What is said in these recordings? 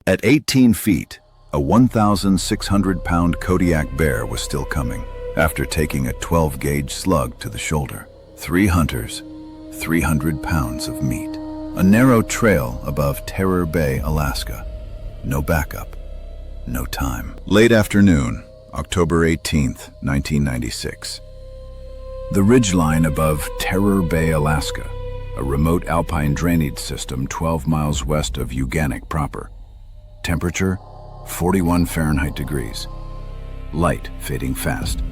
At 18 feet, a 1,600-pound Kodiak bear was still coming, after taking a 12-gauge slug to the shoulder. 3 hunters, 300 pounds of meat. A narrow trail above Terror Bay, Alaska. No backup, no time. Late afternoon, October 18th, 1996. The ridgeline above Terror Bay, Alaska, a remote alpine drainage system 12 miles west of Uganic proper. Temperature, 41 Fahrenheit degrees. Light fading fast.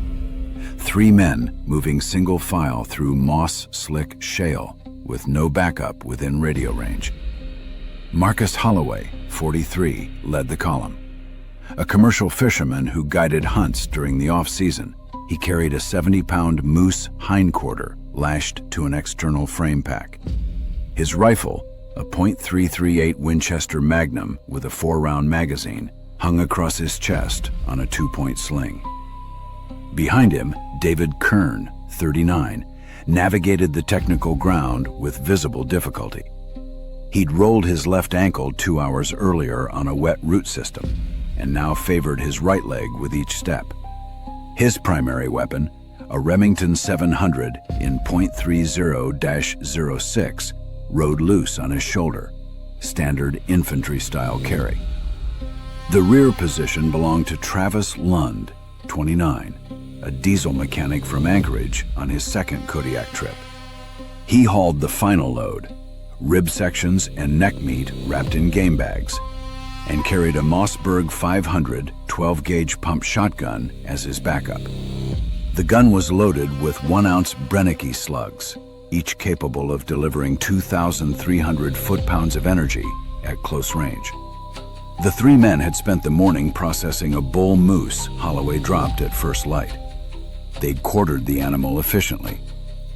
3 men moving single file through moss-slick shale with no backup within radio range. Marcus Holloway, 43, led the column. A commercial fisherman who guided hunts during the off-season, he carried a 70-pound moose hindquarter lashed to an external frame pack. His rifle, a .338 Winchester Magnum with a 4-round magazine, hung across his chest on a 2-point sling. Behind him, David Kern, 39, navigated the technical ground with visible difficulty. He'd rolled his left ankle 2 hours earlier on a wet root system, and now favored his right leg with each step. His primary weapon, a Remington 700 in .30-06, rode loose on his shoulder, standard infantry-style carry. The rear position belonged to Travis Lund, 29, a diesel mechanic from Anchorage on his second Kodiak trip. He hauled the final load, rib sections and neck meat wrapped in game bags, and carried a Mossberg 500 12-gauge pump shotgun as his backup. The gun was loaded with 1-ounce Brennecke slugs, each capable of delivering 2,300 foot-pounds of energy at close range. The 3 men had spent the morning processing a bull moose Holloway dropped at first light. They'd quartered the animal efficiently,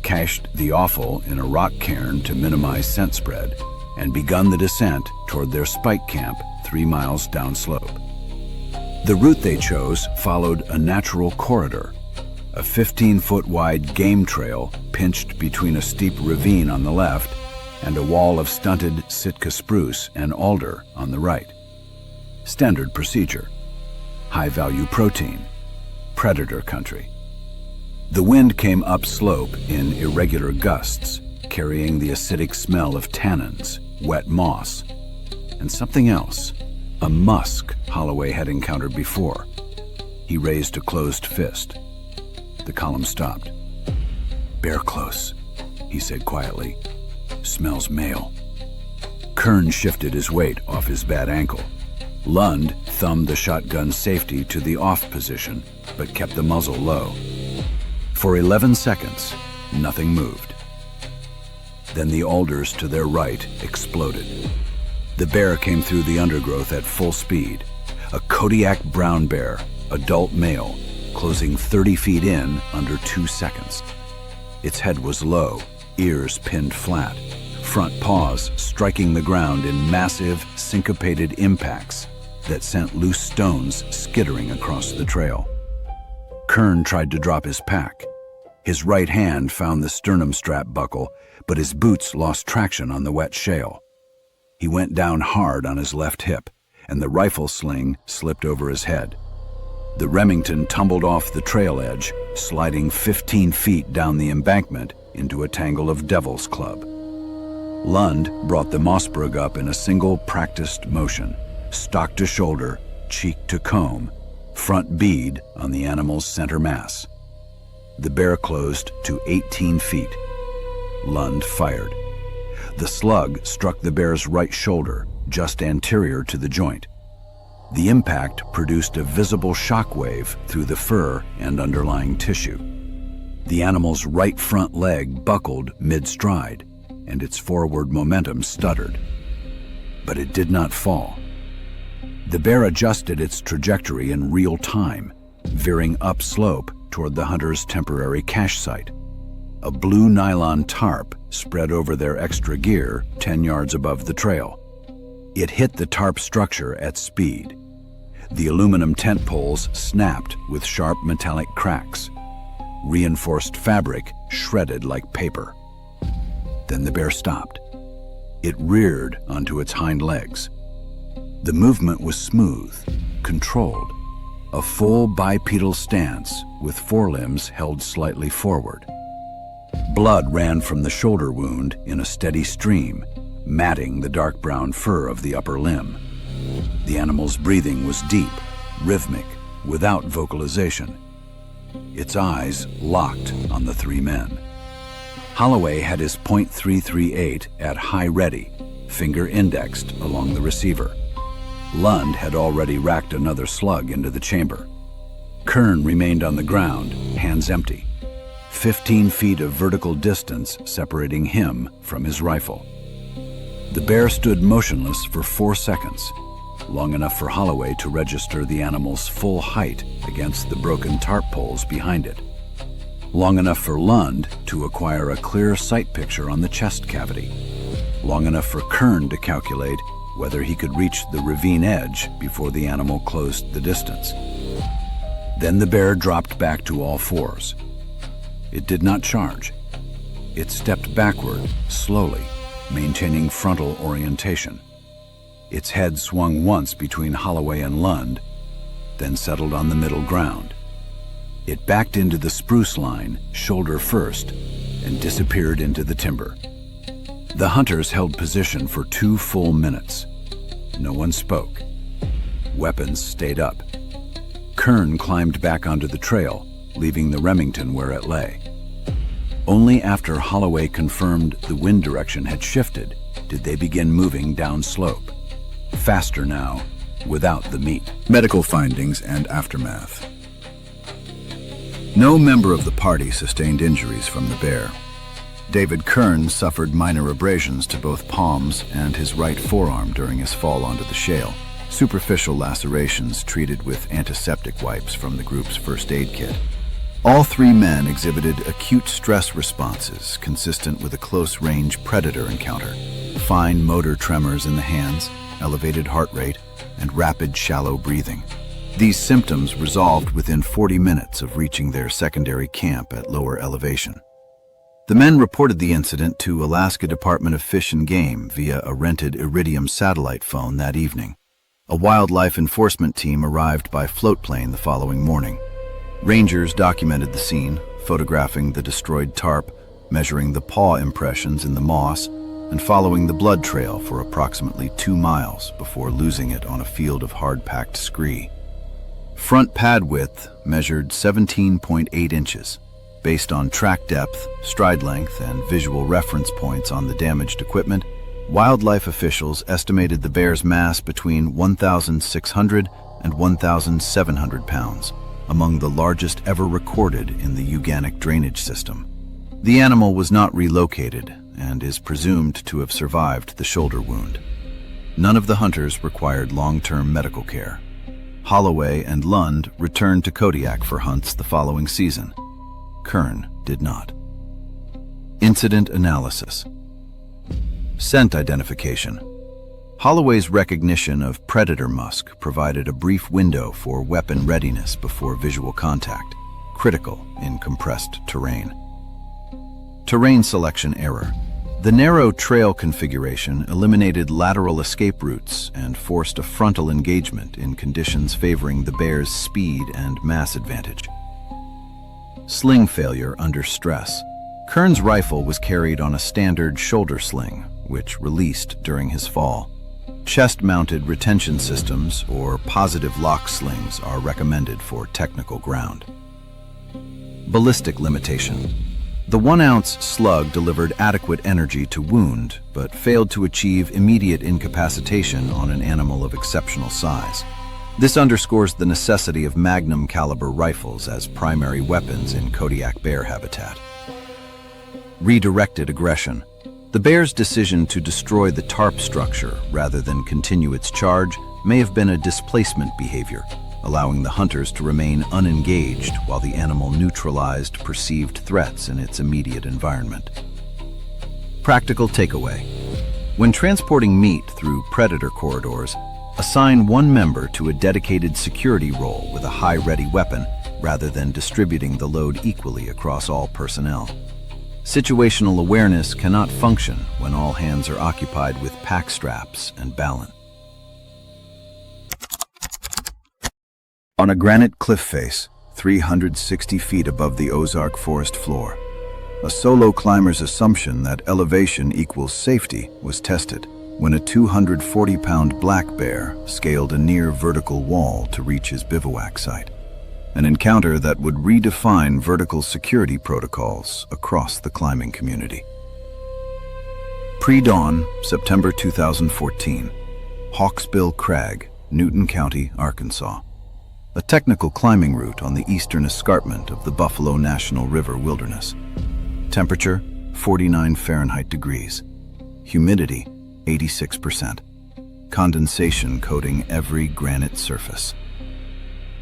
cached the offal in a rock cairn to minimize scent spread, and begun the descent toward their spike camp 3 miles downslope. The route they chose followed a natural corridor, a 15-foot-wide game trail pinched between a steep ravine on the left and a wall of stunted Sitka spruce and alder on the right. Standard procedure. High-value protein. Predator country. The wind came upslope in irregular gusts, carrying the acidic smell of tannins, wet moss, and something else, a musk Holloway had encountered before. He raised a closed fist. The column stopped. "Bear close," he said quietly. "Smells male." Kern shifted his weight off his bad ankle. Lund thumbed the shotgun safety to the off position, but kept the muzzle low. For 11 seconds, nothing moved. Then the alders to their right exploded. The bear came through the undergrowth at full speed, a Kodiak brown bear, adult male, closing 30 feet in under 2 seconds. Its head was low, ears pinned flat, front paws striking the ground in massive, syncopated impacts that sent loose stones skittering across the trail. Kern tried to drop his pack. His right hand found the sternum strap buckle, but his boots lost traction on the wet shale. He went down hard on his left hip, and the rifle sling slipped over his head. The Remington tumbled off the trail edge, sliding 15 feet down the embankment into a tangle of devil's club. Lund brought the Mossberg up in a single practiced motion, stock to shoulder, cheek to comb, front bead on the animal's center mass. The bear closed to 18 feet. Lund fired. The slug struck the bear's right shoulder, just anterior to the joint. The impact produced a visible shock wave through the fur and underlying tissue. The animal's right front leg buckled mid-stride, and its forward momentum stuttered. But it did not fall. The bear adjusted its trajectory in real time, veering upslope toward the hunter's temporary cache site. A blue nylon tarp spread over their extra gear 10 yards above the trail. It hit the tarp structure at speed. The aluminum tent poles snapped with sharp metallic cracks. Reinforced fabric shredded like paper. Then the bear stopped. It reared onto its hind legs. The movement was smooth, controlled, a full bipedal stance with forelimbs held slightly forward. Blood ran from the shoulder wound in a steady stream, matting the dark brown fur of the upper limb. The animal's breathing was deep, rhythmic, without vocalization. Its eyes locked on the three men. Holloway had his .338 at high ready, finger indexed along the receiver. Lund had already racked another slug into the chamber. Kern remained on the ground, hands empty. 15 feet of vertical distance separating him from his rifle. The bear stood motionless for 4 seconds, long enough for Holloway to register the animal's full height against the broken tarp poles behind it. Long enough for Lund to acquire a clear sight picture on the chest cavity. Long enough for Kern to calculate whether he could reach the ravine edge before the animal closed the distance. Then the bear dropped back to all fours. It did not charge. It stepped backward, slowly, maintaining frontal orientation. Its head swung once between Holloway and Lund, then settled on the middle ground. It backed into the spruce line, shoulder first, and disappeared into the timber. The hunters held position for 2 full minutes. No one spoke. Weapons stayed up. Kern climbed back onto the trail, leaving the Remington where it lay. Only after Holloway confirmed the wind direction had shifted did they begin moving down slope. Faster now, without the meat. Medical findings and aftermath. No member of the party sustained injuries from the bear. David Kern suffered minor abrasions to both palms and his right forearm during his fall onto the shale. Superficial lacerations treated with antiseptic wipes from the group's first aid kit. All 3 men exhibited acute stress responses consistent with a close-range predator encounter. Fine motor tremors in the hands, elevated heart rate, and rapid shallow breathing. These symptoms resolved within 40 minutes of reaching their secondary camp at lower elevation. The men reported the incident to Alaska Department of Fish and Game via a rented Iridium satellite phone that evening. A wildlife enforcement team arrived by float plane the following morning. Rangers documented the scene, photographing the destroyed tarp, measuring the paw impressions in the moss, and following the blood trail for approximately 2 miles before losing it on a field of hard-packed scree. Front pad width measured 17.8 inches. Based on track depth, stride length, and visual reference points on the damaged equipment, wildlife officials estimated the bear's mass between 1,600 and 1,700 pounds, among the largest ever recorded in the euganic drainage system. The animal was not relocated and is presumed to have survived the shoulder wound. None of the hunters required long-term medical care. Holloway and Lund returned to Kodiak for hunts the following season. Kern did not. Incident analysis. Scent identification. Holloway's recognition of predator musk provided a brief window for weapon readiness before visual contact, critical in compressed terrain. Terrain selection error. The narrow trail configuration eliminated lateral escape routes and forced a frontal engagement in conditions favoring the bear's speed and mass advantage. Sling failure under stress. Kern's rifle was carried on a standard shoulder sling, which released during his fall. Chest-mounted retention systems or positive lock slings are recommended for technical ground. Ballistic limitation. The 1-ounce slug delivered adequate energy to wound, but failed to achieve immediate incapacitation on an animal of exceptional size. This underscores the necessity of magnum-caliber rifles as primary weapons in Kodiak bear habitat. Redirected aggression. The bear's decision to destroy the tarp structure rather than continue its charge may have been a displacement behavior, allowing the hunters to remain unengaged while the animal neutralized perceived threats in its immediate environment. Practical takeaway. When transporting meat through predator corridors, assign one member to a dedicated security role with a high-ready weapon rather than distributing the load equally across all personnel. Situational awareness cannot function when all hands are occupied with pack straps and balance. On a granite cliff face, 360 feet above the Ozark forest floor, a solo climber's assumption that elevation equals safety was tested when a 240-pound black bear scaled a near vertical wall to reach his bivouac site, an encounter that would redefine vertical security protocols across the climbing community. Pre-dawn, September 2014, Hawksbill Crag, Newton County, Arkansas. A technical climbing route on the eastern escarpment of the Buffalo National River Wilderness. Temperature, 49 Fahrenheit degrees. Humidity, 86%. Condensation coating every granite surface.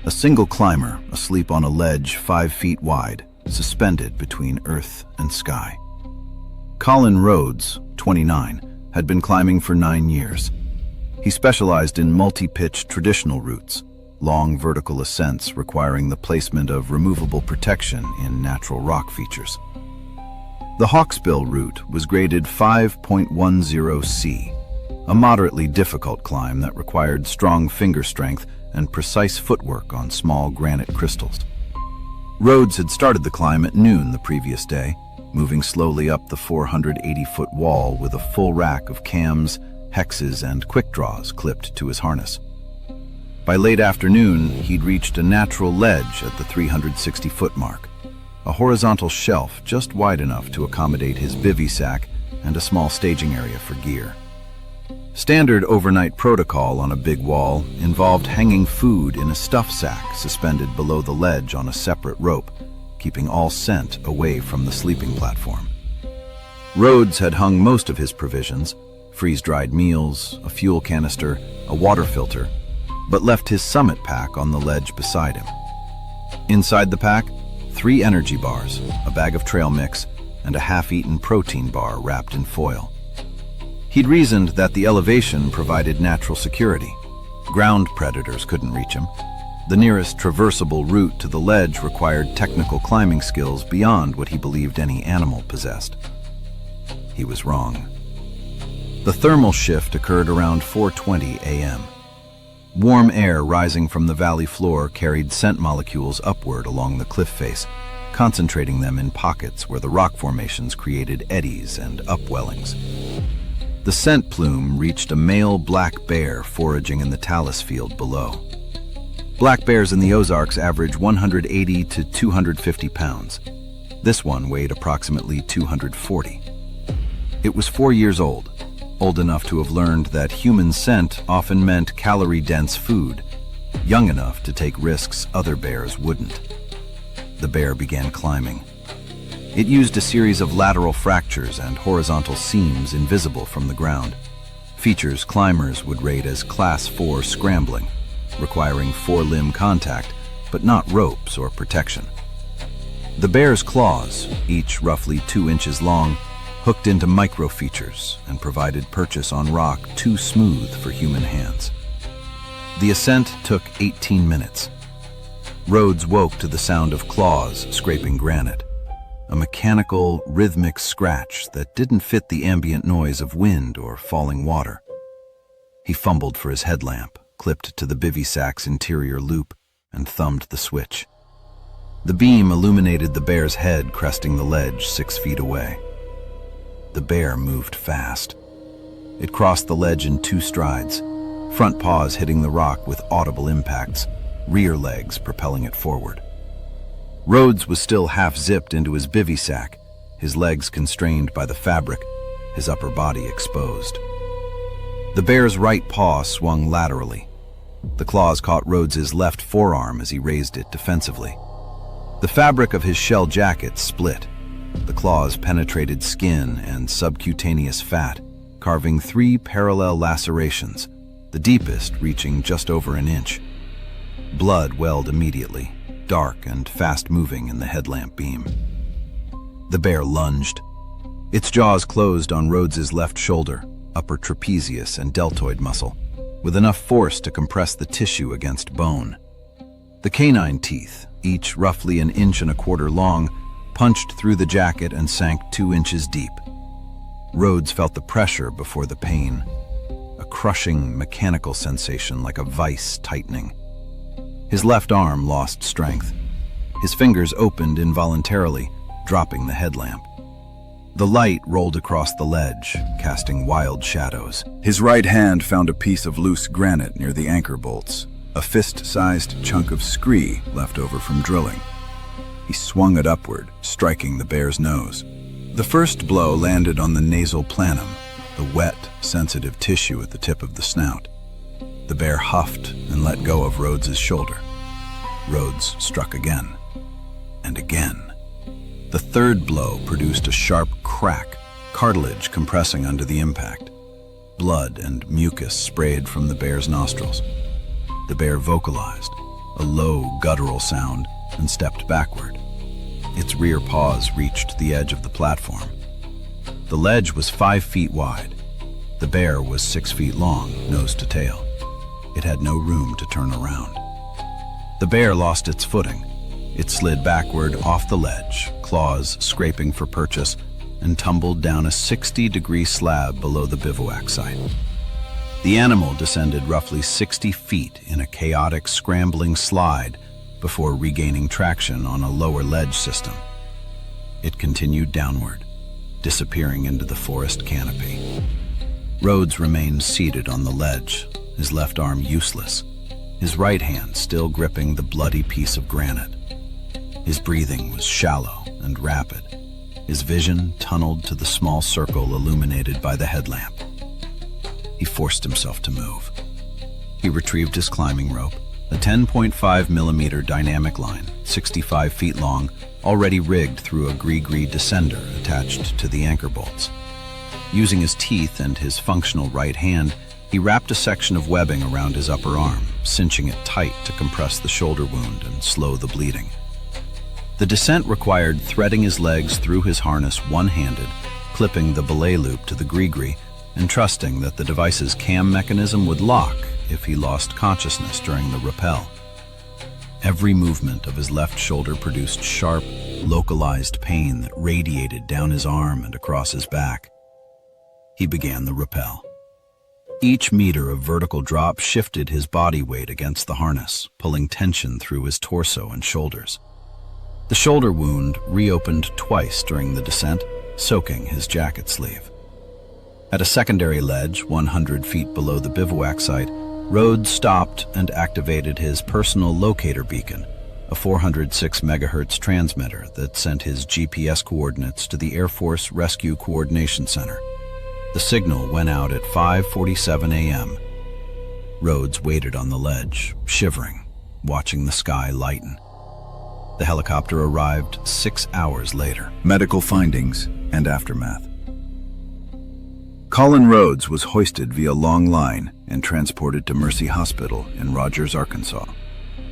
A single climber asleep on a ledge 5 feet wide, suspended between earth and sky. Colin Rhodes, 29, had been climbing for 9 years. He specialized in multi-pitch traditional routes, long vertical ascents requiring the placement of removable protection in natural rock features. The Hawksbill route was graded 5.10C, a moderately difficult climb that required strong finger strength and precise footwork on small granite crystals. Rhodes had started the climb at noon the previous day, moving slowly up the 480-foot wall with a full rack of cams, hexes, and quick draws clipped to his harness. By late afternoon, he'd reached a natural ledge at the 360-foot mark, a horizontal shelf just wide enough to accommodate his bivy sack and a small staging area for gear. Standard overnight protocol on a big wall involved hanging food in a stuff sack suspended below the ledge on a separate rope, keeping all scent away from the sleeping platform. Rhodes had hung most of his provisions, freeze-dried meals, a fuel canister, a water filter, but left his summit pack on the ledge beside him. Inside the pack, 3 energy bars, a bag of trail mix, and a half-eaten protein bar wrapped in foil. He'd reasoned that the elevation provided natural security. Ground predators couldn't reach him. The nearest traversable route to the ledge required technical climbing skills beyond what he believed any animal possessed. He was wrong. The thermal shift occurred around 4:20 a.m. Warm air rising from the valley floor carried scent molecules upward along the cliff face, concentrating them in pockets where the rock formations created eddies and upwellings. The scent plume reached a male black bear foraging in the talus field below. Black bears in the Ozarks average 180 to 250 pounds. This one weighed approximately 240. It was 4 years old enough to have learned that human scent often meant calorie-dense food, young enough to take risks other bears wouldn't. The bear began climbing. It used a series of lateral fractures and horizontal seams invisible from the ground, features climbers would rate as Class 4 scrambling, requiring 4-limb contact, but not ropes or protection. The bear's claws, each roughly 2 inches long, hooked into micro-features and provided purchase on rock too smooth for human hands. The ascent took 18 minutes. Rhodes woke to the sound of claws scraping granite, a mechanical, rhythmic scratch that didn't fit the ambient noise of wind or falling water. He fumbled for his headlamp, clipped to the bivy sack's interior loop, and thumbed the switch. The beam illuminated the bear's head cresting the ledge 6 feet away. The bear moved fast. It crossed the ledge in 2 strides, front paws hitting the rock with audible impacts, rear legs propelling it forward. Rhodes was still half-zipped into his bivy sack, his legs constrained by the fabric, his upper body exposed. The bear's right paw swung laterally. The claws caught Rhodes's left forearm as he raised it defensively. The fabric of his shell jacket split. The claws penetrated skin and subcutaneous fat, carving 3 parallel lacerations, the deepest reaching just over an inch. Blood welled immediately, dark and fast-moving in the headlamp beam. The bear lunged. Its jaws closed on Rhodes's left shoulder, upper trapezius and deltoid muscle, with enough force to compress the tissue against bone. The canine teeth, each roughly 1.25 inches long, punched through the jacket and sank 2 inches deep. Rhodes felt the pressure before the pain, a crushing mechanical sensation like a vice tightening. His left arm lost strength. His fingers opened involuntarily, dropping the headlamp. The light rolled across the ledge, casting wild shadows. His right hand found a piece of loose granite near the anchor bolts, a fist-sized chunk of scree left over from drilling. He swung it upward, striking the bear's nose. The first blow landed on the nasal planum, the wet, sensitive tissue at the tip of the snout. The bear huffed and let go of Rhodes's shoulder. Rhodes struck again, and again. The third blow produced a sharp crack, cartilage compressing under the impact. Blood and mucus sprayed from the bear's nostrils. The bear vocalized, a low, guttural sound, and stepped backward. Its rear paws reached the edge of the platform. The ledge was 5 feet wide. The bear was 6 feet long, nose to tail. It had no room to turn around. The bear lost its footing. It slid backward off the ledge, claws scraping for purchase, and tumbled down a 60-degree slab below the bivouac site. The animal descended roughly 60 feet in a chaotic, scrambling slide before regaining traction on a lower ledge system. It continued downward, disappearing into the forest canopy. Rhodes remained seated on the ledge, his left arm useless, his right hand still gripping the bloody piece of granite. His breathing was shallow and rapid, his vision tunneled to the small circle illuminated by the headlamp. He forced himself to move. He retrieved his climbing rope, a 10.5-millimeter dynamic line, 65 feet long, already rigged through a gree-gree descender attached to the anchor bolts. Using his teeth and his functional right hand, he wrapped a section of webbing around his upper arm, cinching it tight to compress the shoulder wound and slow the bleeding. The descent required threading his legs through his harness one-handed, clipping the belay loop to the gree-gree, and trusting that the device's cam mechanism would lock if he lost consciousness during the rappel. Every movement of his left shoulder produced sharp, localized pain that radiated down his arm and across his back. He began the rappel. Each meter of vertical drop shifted his body weight against the harness, pulling tension through his torso and shoulders. The shoulder wound reopened twice during the descent, soaking his jacket sleeve. At a secondary ledge 100 feet below the bivouac site, Rhodes stopped and activated his personal locator beacon, a 406 megahertz transmitter that sent his GPS coordinates to the Air Force Rescue Coordination Center. The signal went out at 5:47 a.m. Rhodes waited on the ledge, shivering, watching the sky lighten. The helicopter arrived 6 hours later. Medical findings and aftermath. Colin Rhodes was hoisted via long line and transported to Mercy Hospital in Rogers, Arkansas.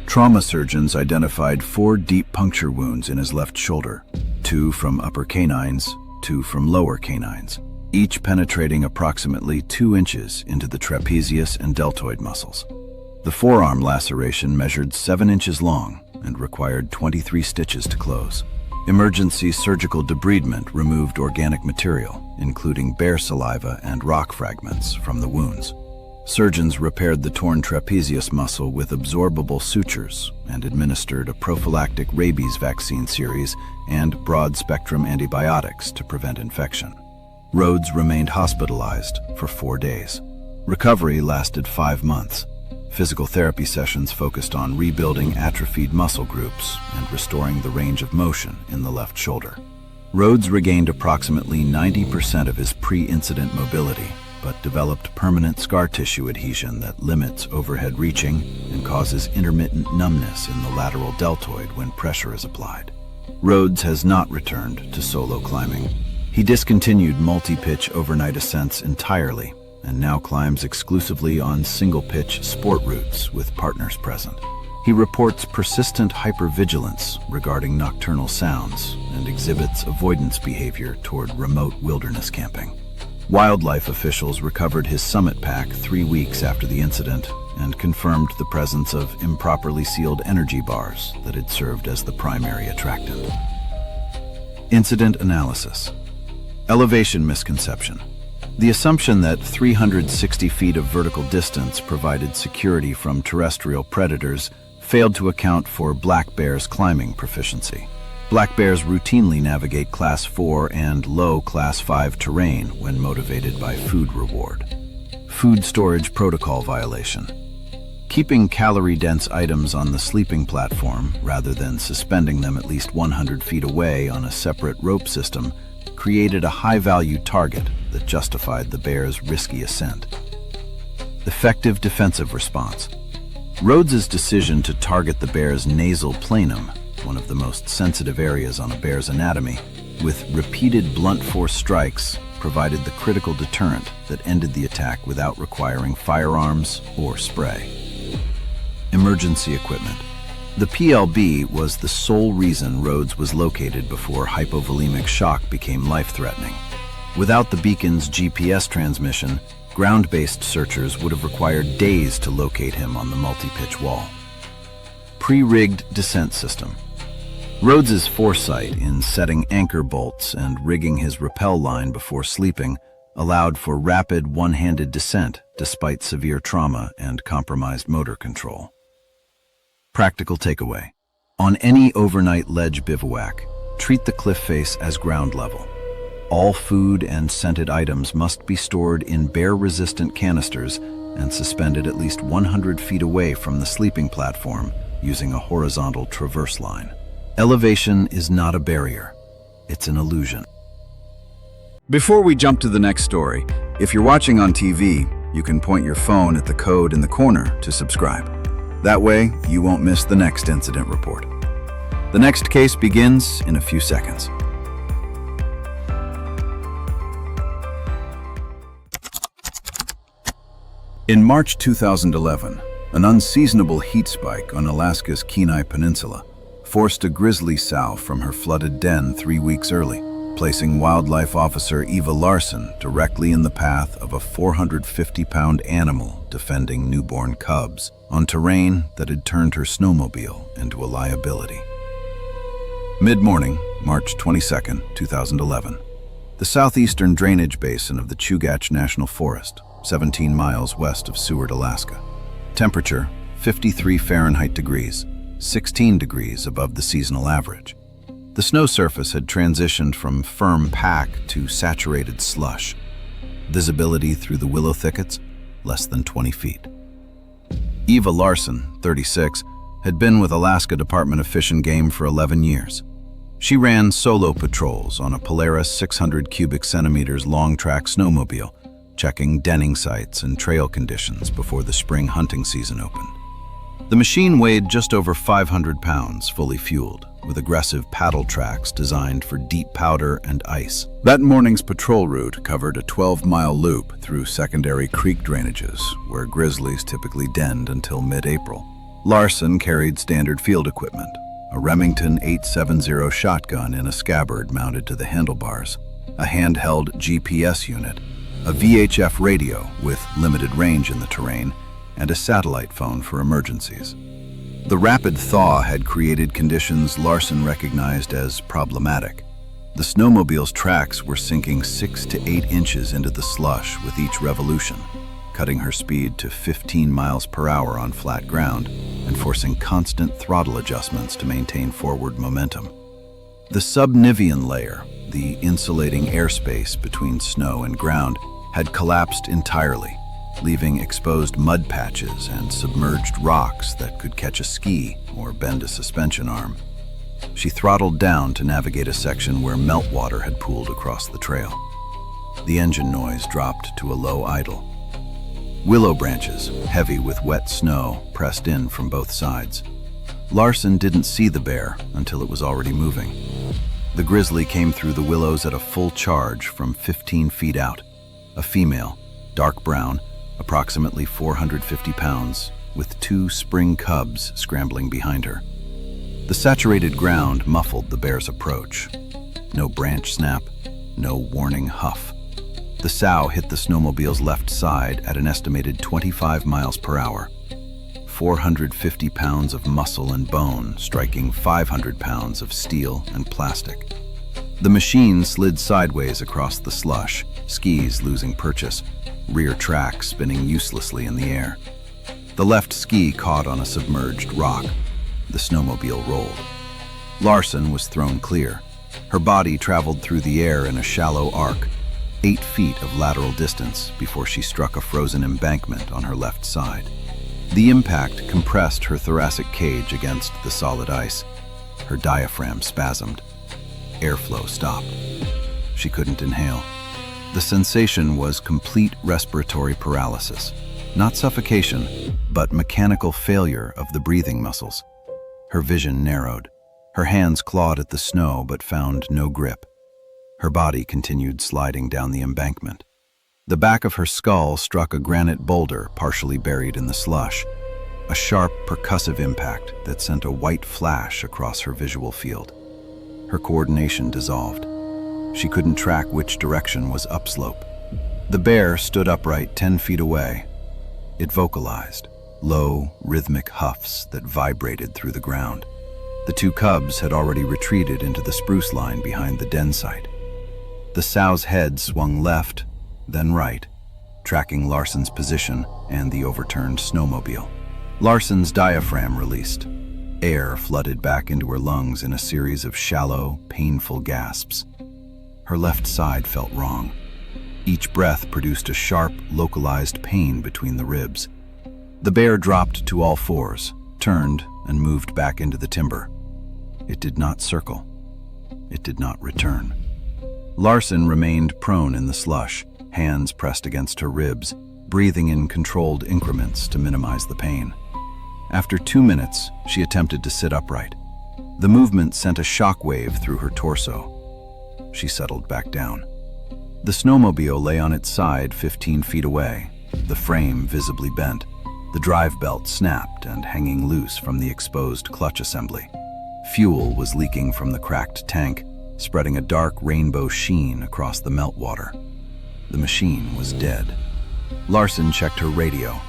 Trauma surgeons identified 4 deep puncture wounds in his left shoulder, 2 from upper canines, 2 from lower canines, each penetrating approximately 2 inches into the trapezius and deltoid muscles. The forearm laceration measured 7 inches long and required 23 stitches to close. Emergency surgical debridement removed organic material, including bear saliva and rock fragments, from the wounds. Surgeons repaired the torn trapezius muscle with absorbable sutures and administered a prophylactic rabies vaccine series and broad-spectrum antibiotics to prevent infection. Rhodes remained hospitalized for 4 days. Recovery lasted 5 months. Physical therapy sessions focused on rebuilding atrophied muscle groups and restoring the range of motion in the left shoulder. Rhodes regained approximately 90% of his pre-incident mobility, but developed permanent scar tissue adhesion that limits overhead reaching and causes intermittent numbness in the lateral deltoid when pressure is applied. Rhodes has not returned to solo climbing. He discontinued multi-pitch overnight ascents entirely and now climbs exclusively on single-pitch sport routes with partners present. He reports persistent hypervigilance regarding nocturnal sounds and exhibits avoidance behavior toward remote wilderness camping. Wildlife officials recovered his summit pack 3 weeks after the incident and confirmed the presence of improperly sealed energy bars that had served as the primary attractant. Incident analysis. Elevation misconception. The assumption that 360 feet of vertical distance provided security from terrestrial predators failed to account for black bears' climbing proficiency. Black bears routinely navigate Class 4 and low Class 5 terrain when motivated by food reward. Food storage protocol violation. Keeping calorie-dense items on the sleeping platform rather than suspending them at least 100 feet away on a separate rope system created a high-value target that justified the bear's risky ascent. Effective defensive response. Rhodes's decision to target the bear's nasal planum, one of the most sensitive areas on a bear's anatomy, with repeated blunt force strikes provided the critical deterrent that ended the attack without requiring firearms or spray. Emergency equipment. The PLB was the sole reason Rhodes was located before hypovolemic shock became life-threatening. Without the beacon's GPS transmission, ground-based searchers would have required days to locate him on the multi-pitch wall. Pre-rigged descent system. Rhodes's foresight in setting anchor bolts and rigging his rappel line before sleeping allowed for rapid one-handed descent despite severe trauma and compromised motor control. Practical takeaway. On any overnight ledge bivouac, treat the cliff face as ground level. All food and scented items must be stored in bear-resistant canisters and suspended at least 100 feet away from the sleeping platform using a horizontal traverse line. Elevation is not a barrier. It's an illusion. Before we jump to the next story, if you're watching on TV, you can point your phone at the code in the corner to subscribe. That way, you won't miss the next incident report. The next case begins in a few seconds. In March 2011, an unseasonable heat spike on Alaska's Kenai Peninsula forced a grizzly sow from her flooded den 3 weeks early, placing wildlife officer Eva Larson directly in the path of a 450-pound animal defending newborn cubs on terrain that had turned her snowmobile into a liability. Mid-morning, March 22, 2011, the southeastern drainage basin of the Chugach National Forest, 17 miles west of Seward, Alaska. Temperature, 53 Fahrenheit degrees, 16 degrees above the seasonal average. The snow surface had transitioned from firm pack to saturated slush. Visibility through the willow thickets, less than 20 feet. Eva Larson, 36, had been with Alaska Department of Fish and Game for 11 years. She ran solo patrols on a Polaris 600 cubic centimeters long-track snowmobile, checking denning sites and trail conditions before the spring hunting season opened. The machine weighed just over 500 pounds, fully fueled, with aggressive paddle tracks designed for deep powder and ice. That morning's patrol route covered a 12-mile loop through secondary creek drainages, where grizzlies typically denned until mid-April. Larson carried standard field equipment, a Remington 870 shotgun in a scabbard mounted to the handlebars, a handheld GPS unit, a VHF radio with limited range in the terrain, and a satellite phone for emergencies. The rapid thaw had created conditions Larson recognized as problematic. The snowmobile's tracks were sinking 6 to 8 inches into the slush with each revolution, cutting her speed to 15 miles per hour on flat ground and forcing constant throttle adjustments to maintain forward momentum. The subnivean layer, the insulating airspace between snow and ground, had collapsed entirely, leaving exposed mud patches and submerged rocks that could catch a ski or bend a suspension arm. She throttled down to navigate a section where meltwater had pooled across the trail. The engine noise dropped to a low idle. Willow branches, heavy with wet snow, pressed in from both sides. Larson didn't see the bear until it was already moving. The grizzly came through the willows at a full charge from 15 feet out. A female, dark brown, approximately 450 pounds, with 2 spring cubs scrambling behind her. The saturated ground muffled the bear's approach. No branch snap, no warning huff. The sow hit the snowmobile's left side at an estimated 25 miles per hour. 450 pounds of muscle and bone striking 500 pounds of steel and plastic. The machine slid sideways across the slush, skis losing purchase, rear track spinning uselessly in the air. The left ski caught on a submerged rock. The snowmobile rolled. Larson was thrown clear. Her body traveled through the air in a shallow arc, 8 feet of lateral distance before she struck a frozen embankment on her left side. The impact compressed her thoracic cage against the solid ice. Her diaphragm spasmed. Airflow stopped. She couldn't inhale. The sensation was complete respiratory paralysis. Not suffocation, but mechanical failure of the breathing muscles. Her vision narrowed. Her hands clawed at the snow but found no grip. Her body continued sliding down the embankment. The back of her skull struck a granite boulder partially buried in the slush, a sharp, percussive impact that sent a white flash across her visual field. Her coordination dissolved. She couldn't track which direction was upslope. The bear stood upright 10 feet away. It vocalized, low, rhythmic huffs that vibrated through the ground. The 2 cubs had already retreated into the spruce line behind the den site. The sow's head swung left, then right, tracking Larson's position and the overturned snowmobile. Larson's diaphragm released. Air flooded back into her lungs in a series of shallow, painful gasps. Her left side felt wrong. Each breath produced a sharp, localized pain between the ribs. The bear dropped to all fours, turned, and moved back into the timber. It did not circle. It did not return. Larson remained prone in the slush, hands pressed against her ribs, breathing in controlled increments to minimize the pain. After 2 minutes, she attempted to sit upright. The movement sent a shock wave through her torso. She settled back down. The snowmobile lay on its side 15 feet away, the frame visibly bent, the drive belt snapped and hanging loose from the exposed clutch assembly. Fuel was leaking from the cracked tank, spreading a dark rainbow sheen across the meltwater. The machine was dead. Larson checked her radio.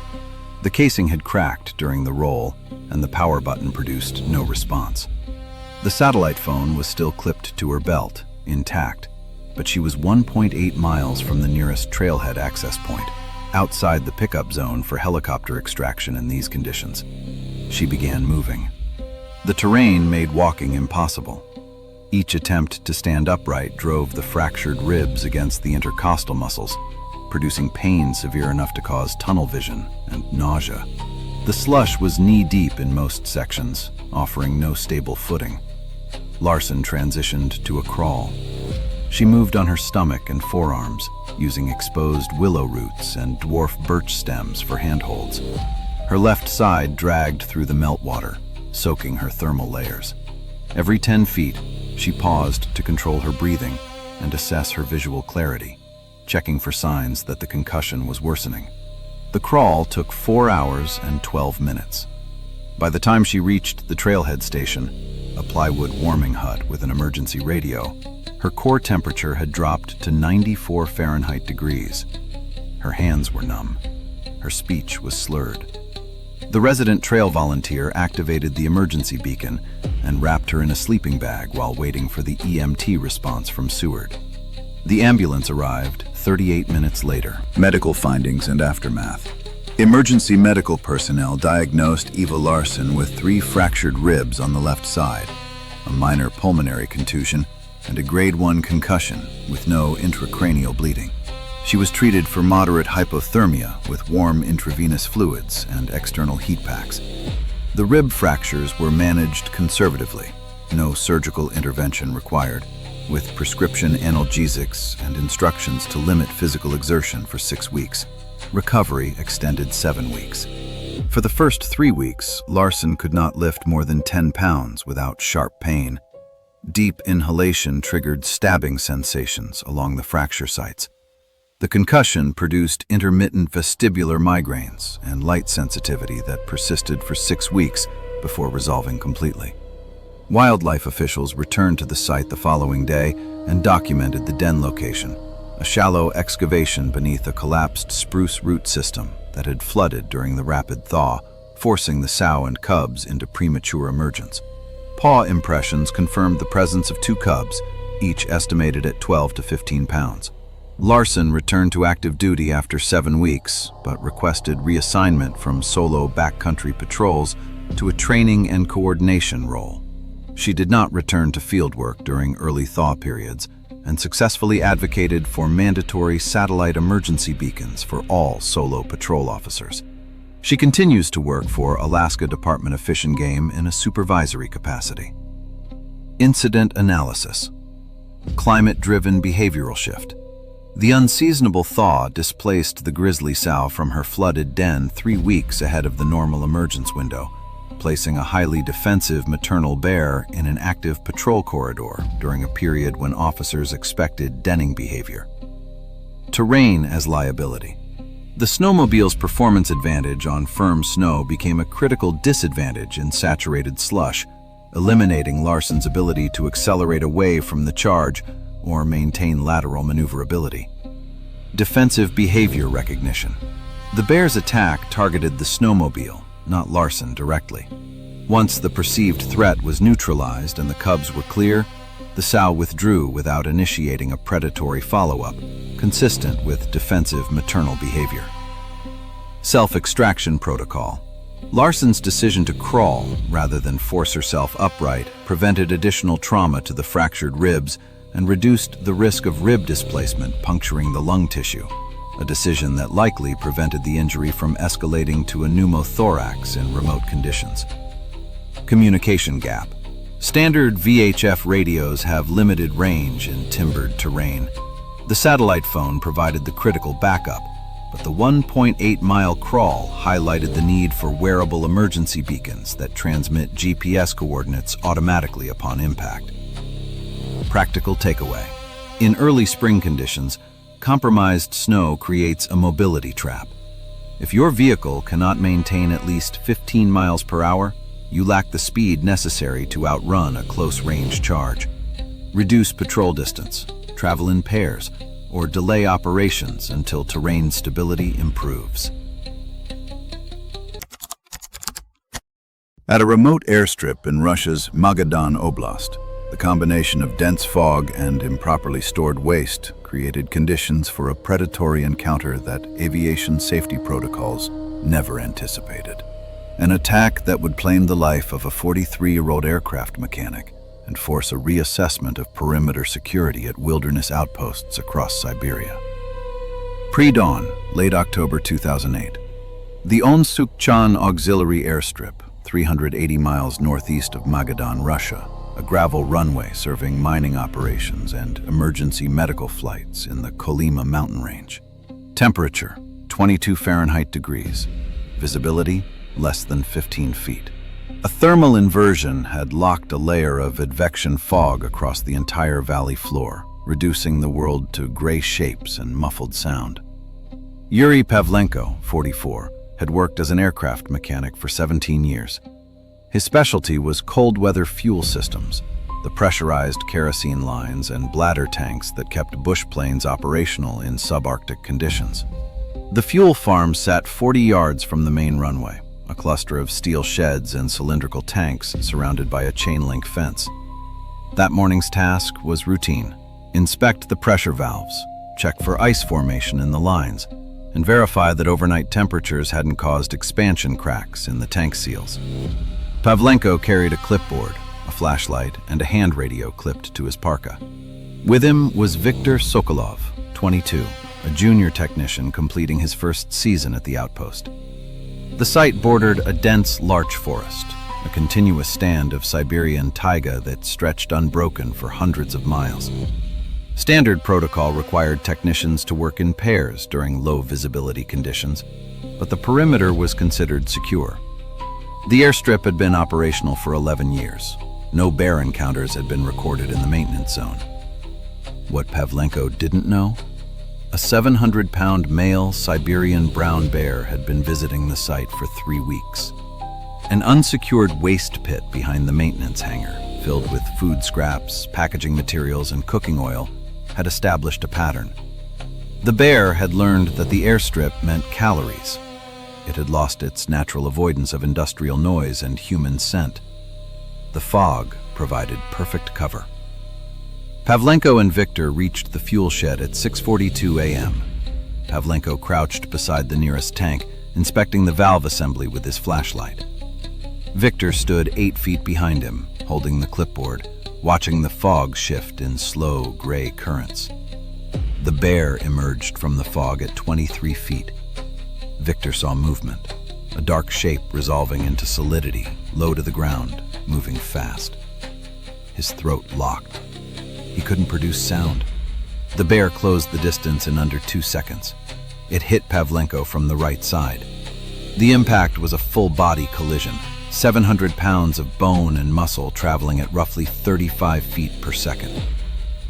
The casing had cracked during the roll, and the power button produced no response. The satellite phone was still clipped to her belt, intact, but she was 1.8 miles from the nearest trailhead access point, outside the pickup zone for helicopter extraction in these conditions. She began moving. The terrain made walking impossible. Each attempt to stand upright drove the fractured ribs against the intercostal muscles, producing pain severe enough to cause tunnel vision and nausea. The slush was knee-deep in most sections, offering no stable footing. Larson transitioned to a crawl. She moved on her stomach and forearms, using exposed willow roots and dwarf birch stems for handholds. Her left side dragged through the meltwater, soaking her thermal layers. Every 10 feet, she paused to control her breathing and assess her visual clarity, checking for signs that the concussion was worsening. The crawl took 4 hours and 12 minutes. By the time she reached the trailhead station, a plywood warming hut with an emergency radio, her core temperature had dropped to 94 Fahrenheit degrees. Her hands were numb. Her speech was slurred. The resident trail volunteer activated the emergency beacon and wrapped her in a sleeping bag while waiting for the EMT response from Seward. The ambulance arrived 38 minutes later. Medical findings and aftermath. Emergency medical personnel diagnosed Eva Larson with 3 fractured ribs on the left side, a minor pulmonary contusion, and a grade 1 concussion with no intracranial bleeding. She was treated for moderate hypothermia with warm intravenous fluids and external heat packs. The rib fractures were managed conservatively, no surgical intervention required, with prescription analgesics and instructions to limit physical exertion for 6 weeks. Recovery extended 7 weeks. For the first 3 weeks, Larson could not lift more than 10 pounds without sharp pain. Deep inhalation triggered stabbing sensations along the fracture sites. The concussion produced intermittent vestibular migraines and light sensitivity that persisted for 6 weeks before resolving completely. Wildlife officials returned to the site the following day and documented the den location, a shallow excavation beneath a collapsed spruce root system that had flooded during the rapid thaw, forcing the sow and cubs into premature emergence. Paw impressions confirmed the presence of 2 cubs, each estimated at 12 to 15 pounds. Larson returned to active duty after 7 weeks, but requested reassignment from solo backcountry patrols to a training and coordination role. She did not return to fieldwork during early thaw periods and successfully advocated for mandatory satellite emergency beacons for all solo patrol officers. She continues to work for Alaska Department of Fish and Game in a supervisory capacity. Incident analysis. Climate-driven behavioral shift. The unseasonable thaw displaced the grizzly sow from her flooded den 3 weeks ahead of the normal emergence window, placing a highly defensive maternal bear in an active patrol corridor during a period when officers expected denning behavior. Terrain as liability. The snowmobile's performance advantage on firm snow became a critical disadvantage in saturated slush, eliminating Larson's ability to accelerate away from the charge or maintain lateral maneuverability. Defensive behavior recognition. The bear's attack targeted the snowmobile, not Larson directly. Once the perceived threat was neutralized and the cubs were clear, the sow withdrew without initiating a predatory follow-up, consistent with defensive maternal behavior. Self-extraction protocol. Larson's decision to crawl rather than force herself upright prevented additional trauma to the fractured ribs and reduced the risk of rib displacement puncturing the lung tissue, a decision that likely prevented the injury from escalating to a pneumothorax in remote conditions. Communication gap. Standard VHF radios have limited range in timbered terrain. The satellite phone provided the critical backup, but the 1.8-mile crawl highlighted the need for wearable emergency beacons that transmit GPS coordinates automatically upon impact. Practical takeaway. In early spring conditions, compromised snow creates a mobility trap. If your vehicle cannot maintain at least 15 miles per hour, you lack the speed necessary to outrun a close-range charge. Reduce patrol distance, travel in pairs, or delay operations until terrain stability improves. At a remote airstrip in Russia's Magadan Oblast, the combination of dense fog and improperly stored waste created conditions for a predatory encounter that aviation safety protocols never anticipated. An attack that would claim the life of a 43-year-old aircraft mechanic and force a reassessment of perimeter security at wilderness outposts across Siberia. Pre-dawn, late October 2008. The Omsukchan Auxiliary Airstrip, 380 miles northeast of Magadan, Russia, a gravel runway serving mining operations and emergency medical flights in the Kolyma mountain range. Temperature, 22 Fahrenheit degrees. Visibility, less than 15 feet. A thermal inversion had locked a layer of advection fog across the entire valley floor, reducing the world to gray shapes and muffled sound. Yuri Pavlenko, 44, had worked as an aircraft mechanic for 17 years. His specialty was cold weather fuel systems, the pressurized kerosene lines and bladder tanks that kept bush planes operational in subarctic conditions. The fuel farm sat 40 yards from the main runway, a cluster of steel sheds and cylindrical tanks surrounded by a chain-link fence. That morning's task was routine. Inspect the pressure valves, check for ice formation in the lines, and verify that overnight temperatures hadn't caused expansion cracks in the tank seals. Pavlenko carried a clipboard, a flashlight, and a hand radio clipped to his parka. With him was Viktor Sokolov, 22, a junior technician completing his first season at the outpost. The site bordered a dense larch forest, a continuous stand of Siberian taiga that stretched unbroken for hundreds of miles. Standard protocol required technicians to work in pairs during low visibility conditions, but the perimeter was considered secure. The airstrip had been operational for 11 years. No bear encounters had been recorded in the maintenance zone. What Pavlenko didn't know? A 700-pound male Siberian brown bear had been visiting the site for 3 weeks. An unsecured waste pit behind the maintenance hangar, filled with food scraps, packaging materials, and cooking oil, had established a pattern. The bear had learned that the airstrip meant calories. It had lost its natural avoidance of industrial noise and human scent. The fog provided perfect cover. Pavlenko and Victor reached the fuel shed at 6:42 a.m. Pavlenko crouched beside the nearest tank, inspecting the valve assembly with his flashlight. Victor stood 8 feet behind him, holding the clipboard, watching the fog shift in slow gray currents. The bear emerged from the fog at 23 feet. Victor saw movement, a dark shape resolving into solidity, low to the ground, moving fast. His throat locked. He couldn't produce sound. The bear closed the distance in under 2 seconds. It hit Pavlenko from the right side. The impact was a full-body collision, 700 pounds of bone and muscle traveling at roughly 35 feet per second.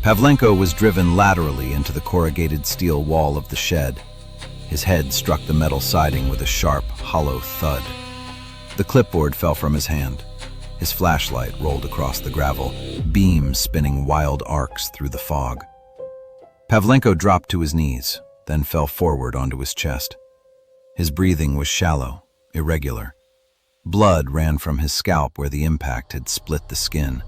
Pavlenko was driven laterally into the corrugated steel wall of the shed. His head struck the metal siding with a sharp, hollow thud. The clipboard fell from his hand. His flashlight rolled across the gravel, beams spinning wild arcs through the fog. Pavlenko dropped to his knees, then fell forward onto his chest. His breathing was shallow, irregular. Blood ran from his scalp where the impact had split the skin.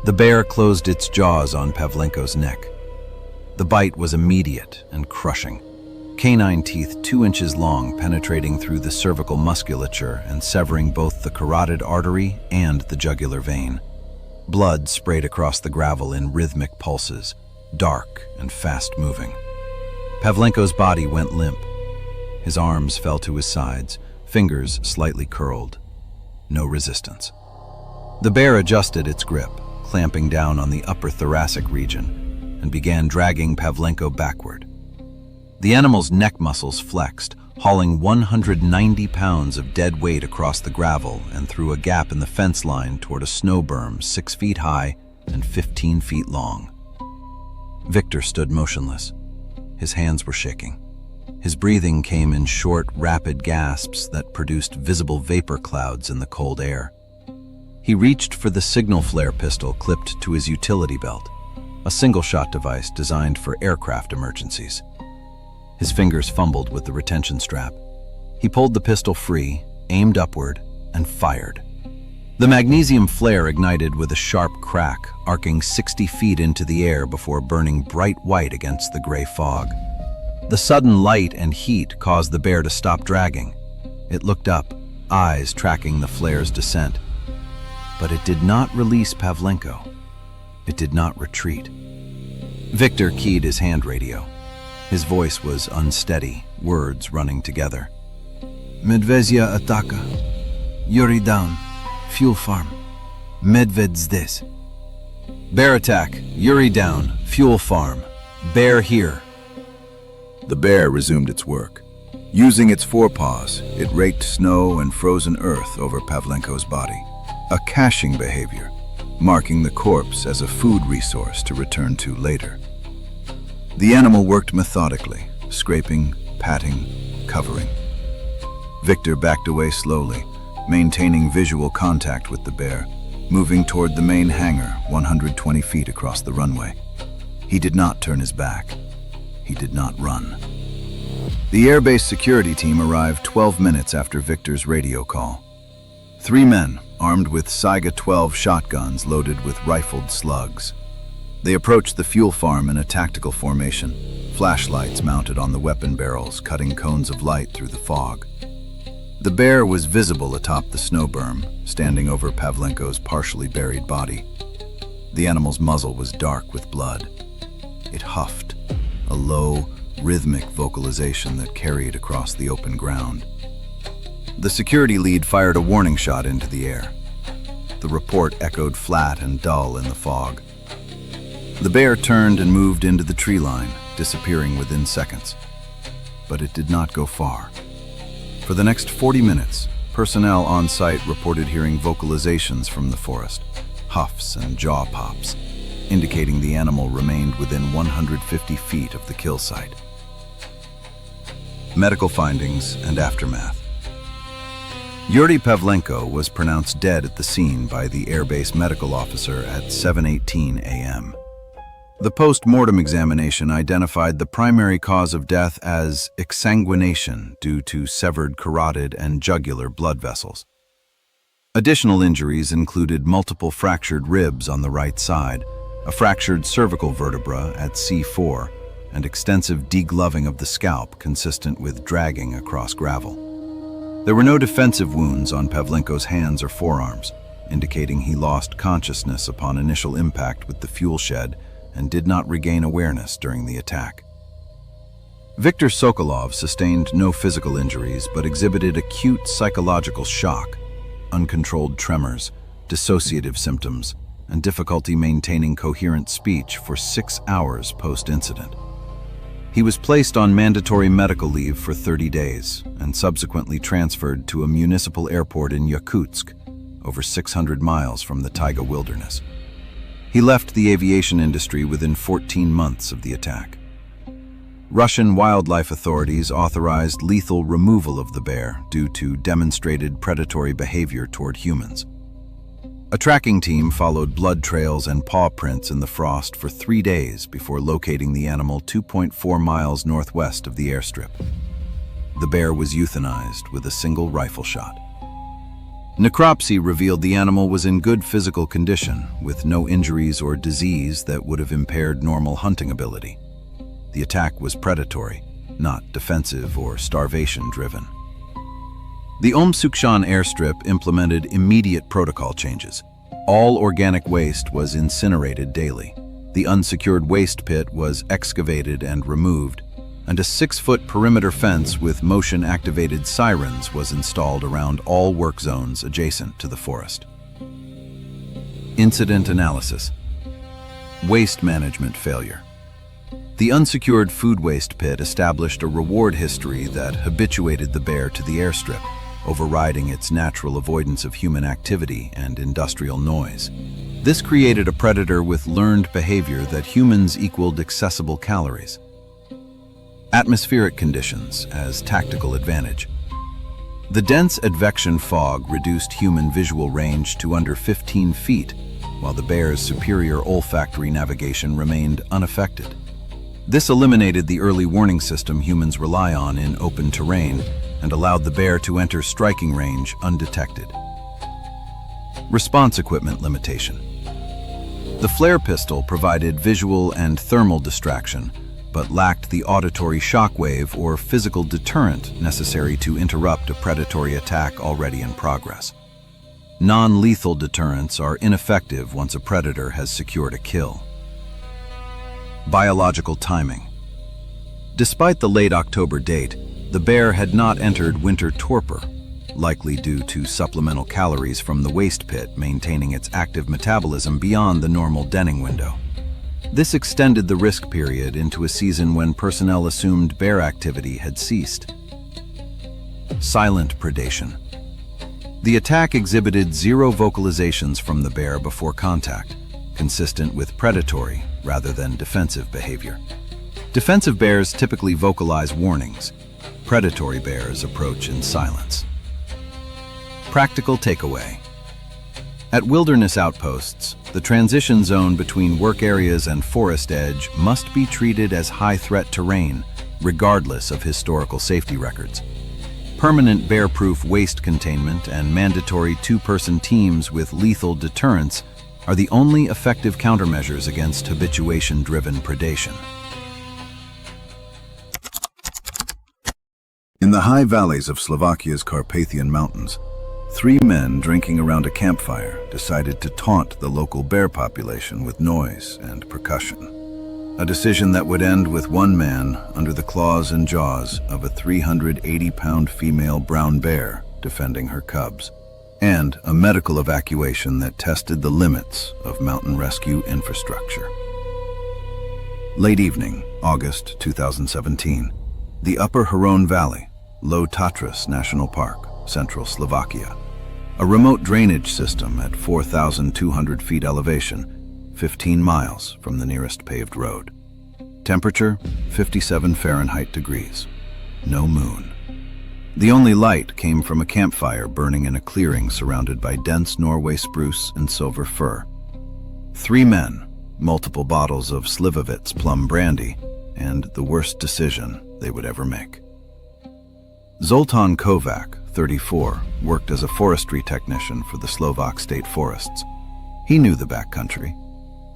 The bear closed its jaws on Pavlenko's neck. The bite was immediate and crushing. Canine teeth 2 inches long penetrating through the cervical musculature and severing both the carotid artery and the jugular vein. Blood sprayed across the gravel in rhythmic pulses, dark and fast-moving. Pavlenko's body went limp. His arms fell to his sides, fingers slightly curled. No resistance. The bear adjusted its grip, clamping down on the upper thoracic region, and began dragging Pavlenko backward. The animal's neck muscles flexed, hauling 190 pounds of dead weight across the gravel and through a gap in the fence line toward a snow berm 6 feet high and 15 feet long. Victor stood motionless. His hands were shaking. His breathing came in short, rapid gasps that produced visible vapor clouds in the cold air. He reached for the signal flare pistol clipped to his utility belt, a single-shot device designed for aircraft emergencies. His fingers fumbled with the retention strap. He pulled the pistol free, aimed upward, and fired. The magnesium flare ignited with a sharp crack, arcing 60 feet into the air before burning bright white against the gray fog. The sudden light and heat caused the bear to stop dragging. It looked up, eyes tracking the flare's descent. But it did not release Pavlenko. It did not retreat. Victor keyed his hand radio. His voice was unsteady, words running together. Medvezia ataka. Yuri down. Fuel farm. Medved zdez. Bear attack. Yuri down. Fuel farm. Bear here. The bear resumed its work. Using its forepaws, it raked snow and frozen earth over Pavlenko's body. A caching behavior, marking the corpse as a food resource to return to later. The animal worked methodically, scraping, patting, covering. Victor backed away slowly, maintaining visual contact with the bear, moving toward the main hangar 120 feet across the runway. He did not turn his back. He did not run. The airbase security team arrived 12 minutes after Victor's radio call. 3 men, armed with Saiga 12 shotguns loaded with rifled slugs. They approached the fuel farm in a tactical formation, flashlights mounted on the weapon barrels cutting cones of light through the fog. The bear was visible atop the snow berm, standing over Pavlenko's partially buried body. The animal's muzzle was dark with blood. It huffed, a low, rhythmic vocalization that carried across the open ground. The security lead fired a warning shot into the air. The report echoed flat and dull in the fog. The bear turned and moved into the tree line, disappearing within seconds. But it did not go far. For the next 40 minutes, personnel on site reported hearing vocalizations from the forest, huffs and jaw pops, indicating the animal remained within 150 feet of the kill site. Medical findings and aftermath. Yuri Pavlenko was pronounced dead at the scene by the airbase medical officer at 7:18 a.m. The post-mortem examination identified the primary cause of death as exsanguination due to severed carotid and jugular blood vessels. Additional injuries included multiple fractured ribs on the right side, a fractured cervical vertebra at C4, and extensive degloving of the scalp consistent with dragging across gravel. There were no defensive wounds on Pavlenko's hands or forearms, indicating he lost consciousness upon initial impact with the fuel shed and did not regain awareness during the attack. Viktor Sokolov sustained no physical injuries but exhibited acute psychological shock, uncontrolled tremors, dissociative symptoms, and difficulty maintaining coherent speech for 6 hours post-incident. He was placed on mandatory medical leave for 30 days and subsequently transferred to a municipal airport in Yakutsk, over 600 miles from the taiga wilderness. He left the aviation industry within 14 months of the attack. Russian wildlife authorities authorized lethal removal of the bear due to demonstrated predatory behavior toward humans. A tracking team followed blood trails and paw prints in the frost for 3 days before locating the animal 2.4 miles northwest of the airstrip. The bear was euthanized with a single rifle shot. Necropsy revealed the animal was in good physical condition, with no injuries or disease that would have impaired normal hunting ability. The attack was predatory, not defensive or starvation-driven. The Omsukchan airstrip implemented immediate protocol changes. All organic waste was incinerated daily. The unsecured waste pit was excavated and removed, and a 6-foot perimeter fence with motion-activated sirens was installed around all work zones adjacent to the forest. Incident analysis. Waste management failure. The unsecured food waste pit established a reward history that habituated the bear to the airstrip, overriding its natural avoidance of human activity and industrial noise. This created a predator with learned behavior that humans equaled accessible calories. Atmospheric conditions as tactical advantage. The dense advection fog reduced human visual range to under 15 feet, while the bear's superior olfactory navigation remained unaffected. This eliminated the early warning system humans rely on in open terrain and allowed the bear to enter striking range undetected. Response equipment limitation. The flare pistol provided visual and thermal distraction, but lacked the auditory shockwave or physical deterrent necessary to interrupt a predatory attack already in progress. Non-lethal deterrents are ineffective once a predator has secured a kill. Biological timing. Despite the late October date, the bear had not entered winter torpor, likely due to supplemental calories from the waste pit maintaining its active metabolism beyond the normal denning window. This extended the risk period into a season when personnel assumed bear activity had ceased. Silent predation. The attack exhibited 0 vocalizations from the bear before contact, consistent with predatory rather than defensive behavior. Defensive bears typically vocalize warnings. Predatory bears approach in silence. Practical takeaway. At wilderness outposts, the transition zone between work areas and forest edge must be treated as high-threat terrain, regardless of historical safety records. Permanent bear-proof waste containment and mandatory 2-person teams with lethal deterrents are the only effective countermeasures against habituation-driven predation. In the high valleys of Slovakia's Carpathian Mountains, 3 men drinking around a campfire decided to taunt the local bear population with noise and percussion. A decision that would end with one man under the claws and jaws of a 380-pound female brown bear defending her cubs, and a medical evacuation that tested the limits of mountain rescue infrastructure. Late evening, August 2017, the Upper Haron Valley, Low Tatras National Park, central Slovakia. A remote drainage system at 4,200 feet elevation, 15 miles from the nearest paved road. Temperature, 57 Fahrenheit degrees. No moon. The only light came from a campfire burning in a clearing surrounded by dense Norway spruce and silver fir. 3 men, multiple bottles of Slivovitz plum brandy, and the worst decision they would ever make. Zoltan Kovac, 34, worked as a forestry technician for the Slovak state forests. He knew the backcountry.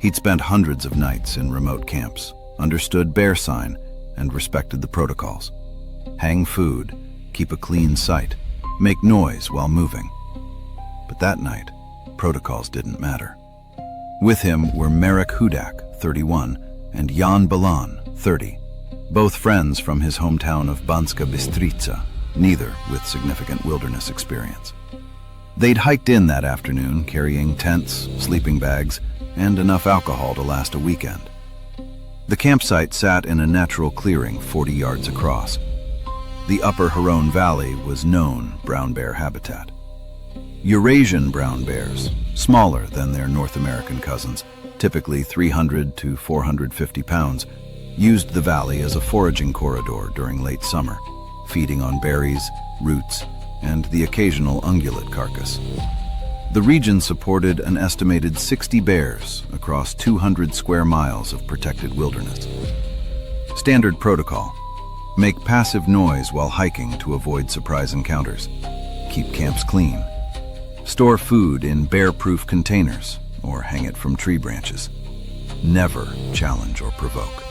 He'd spent hundreds of nights in remote camps, understood bear sign, and respected the protocols. Hang food, keep a clean sight, make noise while moving. But that night, protocols didn't matter. With him were Marek Hudak, 31, and Jan Balan, 30, both friends from his hometown of Banska Bystrica, neither with significant wilderness experience. They'd hiked in that afternoon, carrying tents, sleeping bags, and enough alcohol to last a weekend. The campsite sat in a natural clearing 40 yards across. The upper Harrowing Valley was known brown bear habitat. Eurasian brown bears, smaller than their North American cousins, typically 300 to 450 pounds, used the valley as a foraging corridor during late summer, feeding on berries, roots, and the occasional ungulate carcass. The region supported an estimated 60 bears across 200 square miles of protected wilderness. Standard protocol: make passive noise while hiking to avoid surprise encounters. Keep camps clean. Store food in bear-proof containers or hang it from tree branches. Never challenge or provoke.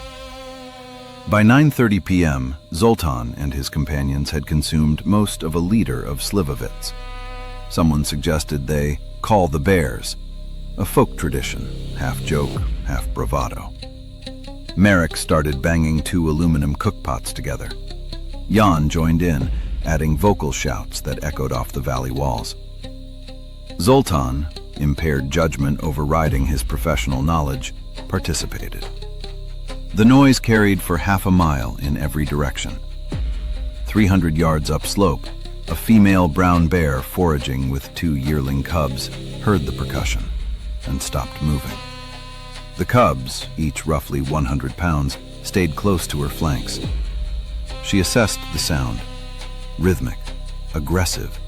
By 9:30 p.m., Zoltan and his companions had consumed most of a liter of Slivovitz. Someone suggested they call the bears, a folk tradition, half joke, half bravado. Marek started banging 2 aluminum cookpots together. Jan joined in, adding vocal shouts that echoed off the valley walls. Zoltan, impaired judgment overriding his professional knowledge, participated. The noise carried for half a mile in every direction. 300 yards upslope, a female brown bear foraging with 2 yearling cubs heard the percussion and stopped moving. The cubs, each roughly 100 pounds, stayed close to her flanks. She assessed the sound. Rhythmic, aggressive,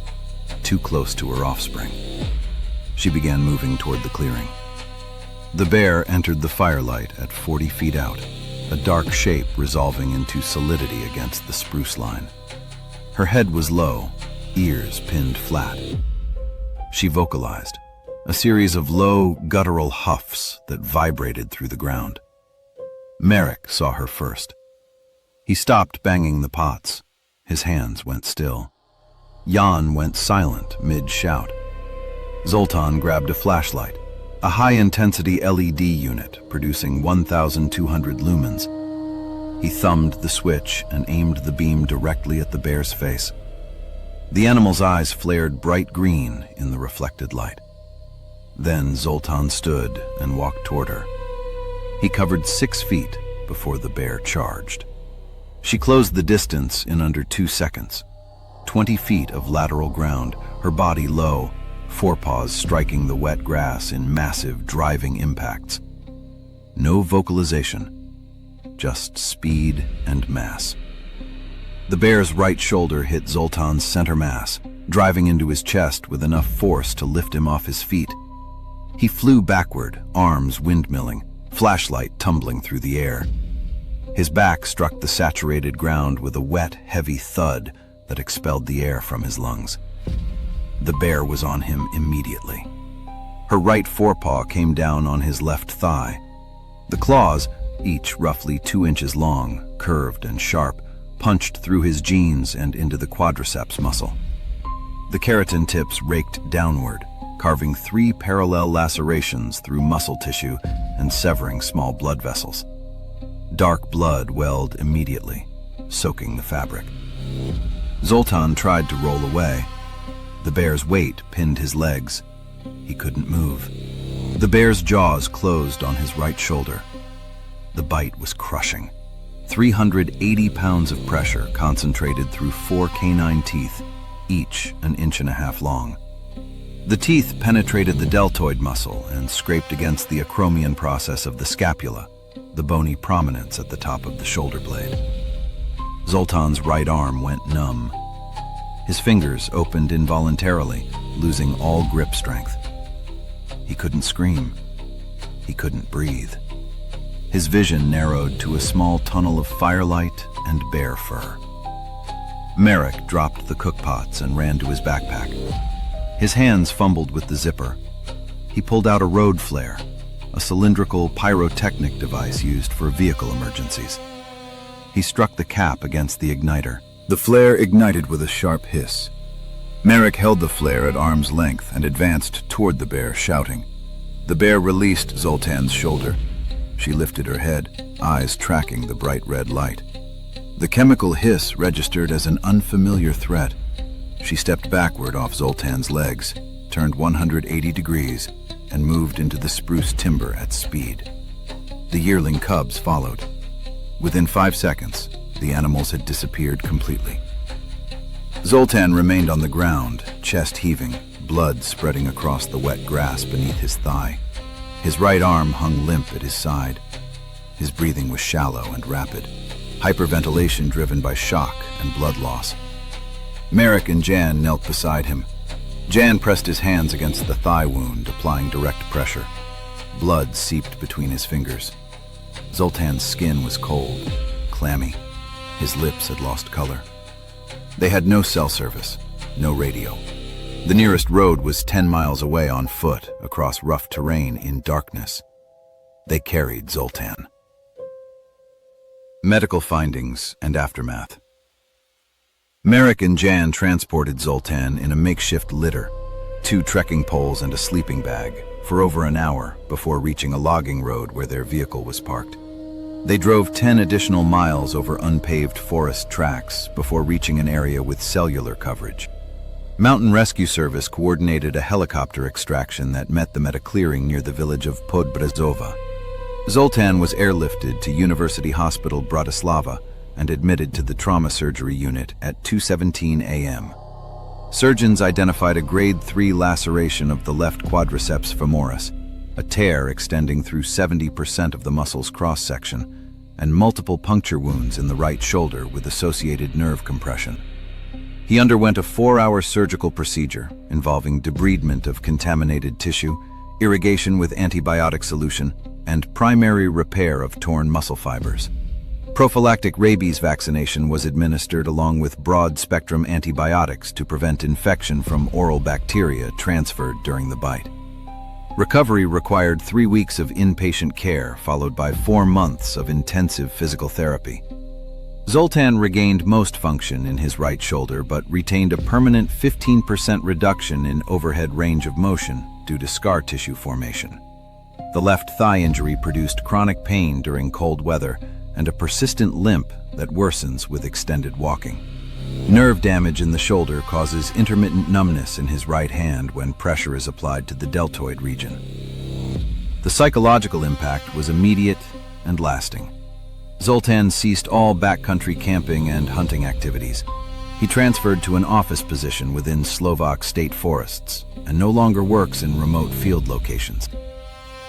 too close to her offspring. She began moving toward the clearing. The bear entered the firelight at 40 feet out, a dark shape resolving into solidity against the spruce line. Her head was low, ears pinned flat. She vocalized, a series of low, guttural huffs that vibrated through the ground. Marek saw her first. He stopped banging the pots. His hands went still. Jan went silent mid-shout. Zoltan grabbed a flashlight, a high-intensity LED unit producing 1,200 lumens. He thumbed the switch and aimed the beam directly at the bear's face. The animal's eyes flared bright green in the reflected light. Then Zoltan stood and walked toward her. He covered 6 feet before the bear charged. She closed the distance in under 2 seconds. 20 feet of lateral ground, her body low, forepaws striking the wet grass in massive, driving impacts. No vocalization, just speed and mass. The bear's right shoulder hit Zoltan's center mass, driving into his chest with enough force to lift him off his feet. He flew backward, arms windmilling, flashlight tumbling through the air. His back struck the saturated ground with a wet, heavy thud that expelled the air from his lungs. The bear was on him immediately. Her right forepaw came down on his left thigh. The claws, each roughly 2 inches long, curved and sharp, punched through his jeans and into the quadriceps muscle. The keratin tips raked downward, carving 3 parallel lacerations through muscle tissue and severing small blood vessels. Dark blood welled immediately, soaking the fabric. Zoltan tried to roll away. The bear's weight pinned his legs. He couldn't move. The bear's jaws closed on his right shoulder. The bite was crushing. 380 pounds of pressure concentrated through 4 canine teeth, each 1.5 inches long. The teeth penetrated the deltoid muscle and scraped against the acromion process of the scapula, the bony prominence at the top of the shoulder blade. Zoltan's right arm went numb. His fingers opened involuntarily, losing all grip strength. He couldn't scream. He couldn't breathe. His vision narrowed to a small tunnel of firelight and bear fur. Marek dropped the cookpots and ran to his backpack. His hands fumbled with the zipper. He pulled out a road flare, a cylindrical pyrotechnic device used for vehicle emergencies. He struck the cap against the igniter. The flare ignited with a sharp hiss. Merrick held the flare at arm's length and advanced toward the bear, shouting. The bear released Zoltan's shoulder. She lifted her head, eyes tracking the bright red light. The chemical hiss registered as an unfamiliar threat. She stepped backward off Zoltan's legs, turned 180 degrees, and moved into the spruce timber at speed. The yearling cubs followed. Within 5 seconds, the animals had disappeared completely. Zoltan remained on the ground, chest heaving, blood spreading across the wet grass beneath his thigh. His right arm hung limp at his side. His breathing was shallow and rapid, hyperventilation driven by shock and blood loss. Merrick and Jan knelt beside him. Jan pressed his hands against the thigh wound, applying direct pressure. Blood seeped between his fingers. Zoltan's skin was cold, clammy. His lips had lost color. They had no cell service, no radio. The nearest road was 10 miles away on foot, across rough terrain in darkness. They carried Zoltan. Medical findings and aftermath. Merrick and Jan transported Zoltan in a makeshift litter, 2 trekking poles and a sleeping bag, for over an hour before reaching a logging road where their vehicle was parked. They drove 10 additional miles over unpaved forest tracks before reaching an area with cellular coverage. Mountain Rescue Service coordinated a helicopter extraction that met them at a clearing near the village of Podbrezova. Zoltan was airlifted to University Hospital Bratislava and admitted to the trauma surgery unit at 2:17 a.m. Surgeons identified a grade 3 laceration of the left quadriceps femoris, a tear extending through 70% of the muscle's cross-section, and multiple puncture wounds in the right shoulder with associated nerve compression. He underwent a 4-hour surgical procedure involving debridement of contaminated tissue, irrigation with antibiotic solution, and primary repair of torn muscle fibers. Prophylactic rabies vaccination was administered along with broad-spectrum antibiotics to prevent infection from oral bacteria transferred during the bite. Recovery required 3 weeks of inpatient care, followed by 4 months of intensive physical therapy. Zoltan regained most function in his right shoulder, but retained a permanent 15% reduction in overhead range of motion due to scar tissue formation. The left thigh injury produced chronic pain during cold weather and a persistent limp that worsens with extended walking. Nerve damage in the shoulder causes intermittent numbness in his right hand when pressure is applied to the deltoid region. The psychological impact was immediate and lasting. Zoltan ceased all backcountry camping and hunting activities. He transferred to an office position within Slovak state forests and no longer works in remote field locations.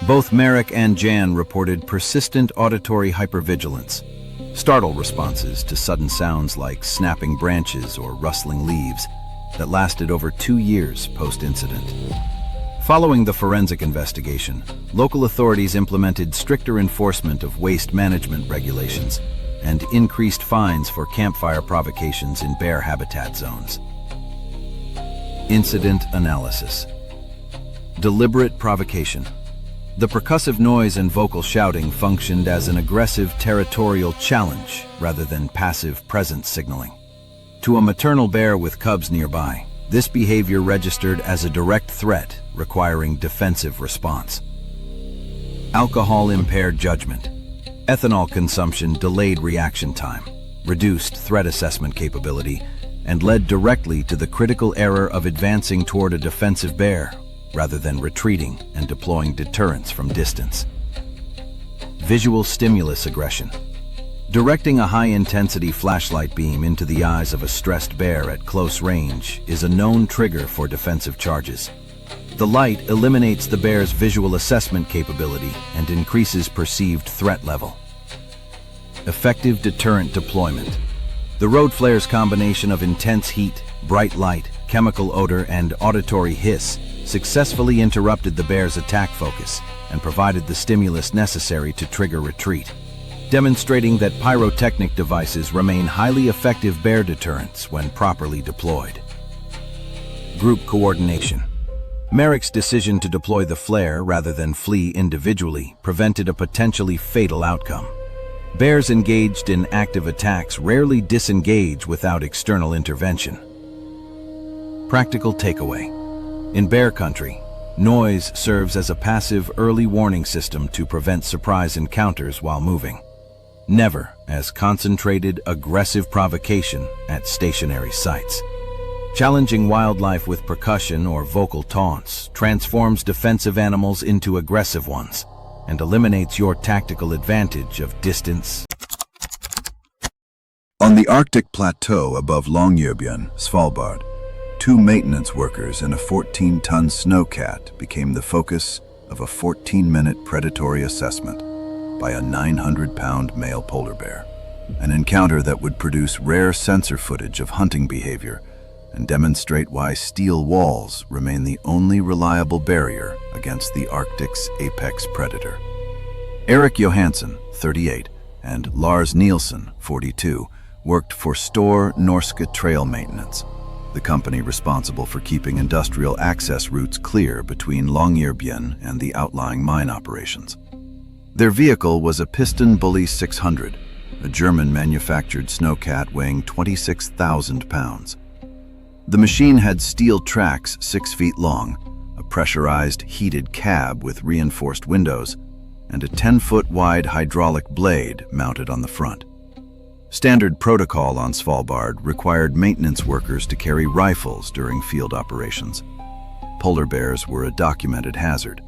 Both Merrick and Jan reported persistent auditory hypervigilance, startle responses to sudden sounds like snapping branches or rustling leaves that lasted over 2 years post-incident. Following the forensic investigation, local authorities implemented stricter enforcement of waste management regulations and increased fines for campfire provocations in bear habitat zones. Incident analysis. Deliberate provocation. The percussive noise and vocal shouting functioned as an aggressive territorial challenge rather than passive presence signaling. To a maternal bear with cubs nearby, this behavior registered as a direct threat requiring defensive response. Alcohol-impaired judgment. Ethanol consumption delayed reaction time, reduced threat assessment capability, and led directly to the critical error of advancing toward a defensive bear rather than retreating and deploying deterrence from distance. Visual stimulus aggression. Directing a high-intensity flashlight beam into the eyes of a stressed bear at close range is a known trigger for defensive charges. The light eliminates the bear's visual assessment capability and increases perceived threat level. Effective deterrent deployment. The road flare's combination of intense heat, bright light, chemical odor, and auditory hiss successfully interrupted the bear's attack focus and provided the stimulus necessary to trigger retreat, demonstrating that pyrotechnic devices remain highly effective bear deterrents when properly deployed. Group coordination. Merrick's decision to deploy the flare rather than flee individually prevented a potentially fatal outcome. Bears engaged in active attacks rarely disengage without external intervention. Practical takeaway. In bear country, noise serves as a passive early warning system to prevent surprise encounters while moving. Never as concentrated, aggressive provocation at stationary sites. Challenging wildlife with percussion or vocal taunts transforms defensive animals into aggressive ones and eliminates your tactical advantage of distance. On the Arctic plateau above Longyearbyen, Svalbard, 2 maintenance workers and a 14-ton snowcat became the focus of a 14-minute predatory assessment by a 900-pound male polar bear, an encounter that would produce rare sensor footage of hunting behavior and demonstrate why steel walls remain the only reliable barrier against the Arctic's apex predator. Eric Johansson, 38, and Lars Nielsen, 42, worked for Store Norske Trail Maintenance, the company responsible for keeping industrial access routes clear between Longyearbyen and the outlying mine operations. Their vehicle was a PistenBully 600, a German-manufactured snowcat weighing 26,000 pounds. The machine had steel tracks 6 feet long, a pressurized, heated cab with reinforced windows, and a 10-foot-wide hydraulic blade mounted on the front. Standard protocol on Svalbard required maintenance workers to carry rifles during field operations. Polar bears were a documented hazard,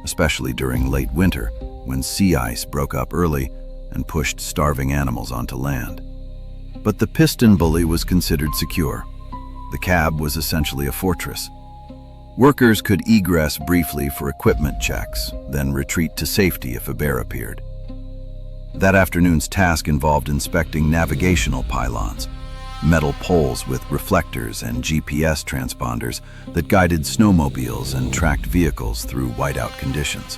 especially during late winter when sea ice broke up early and pushed starving animals onto land. But the PistenBully was considered secure. The cab was essentially a fortress. Workers could egress briefly for equipment checks, then retreat to safety if a bear appeared. That afternoon's task involved inspecting navigational pylons, metal poles with reflectors and GPS transponders that guided snowmobiles and tracked vehicles through whiteout conditions.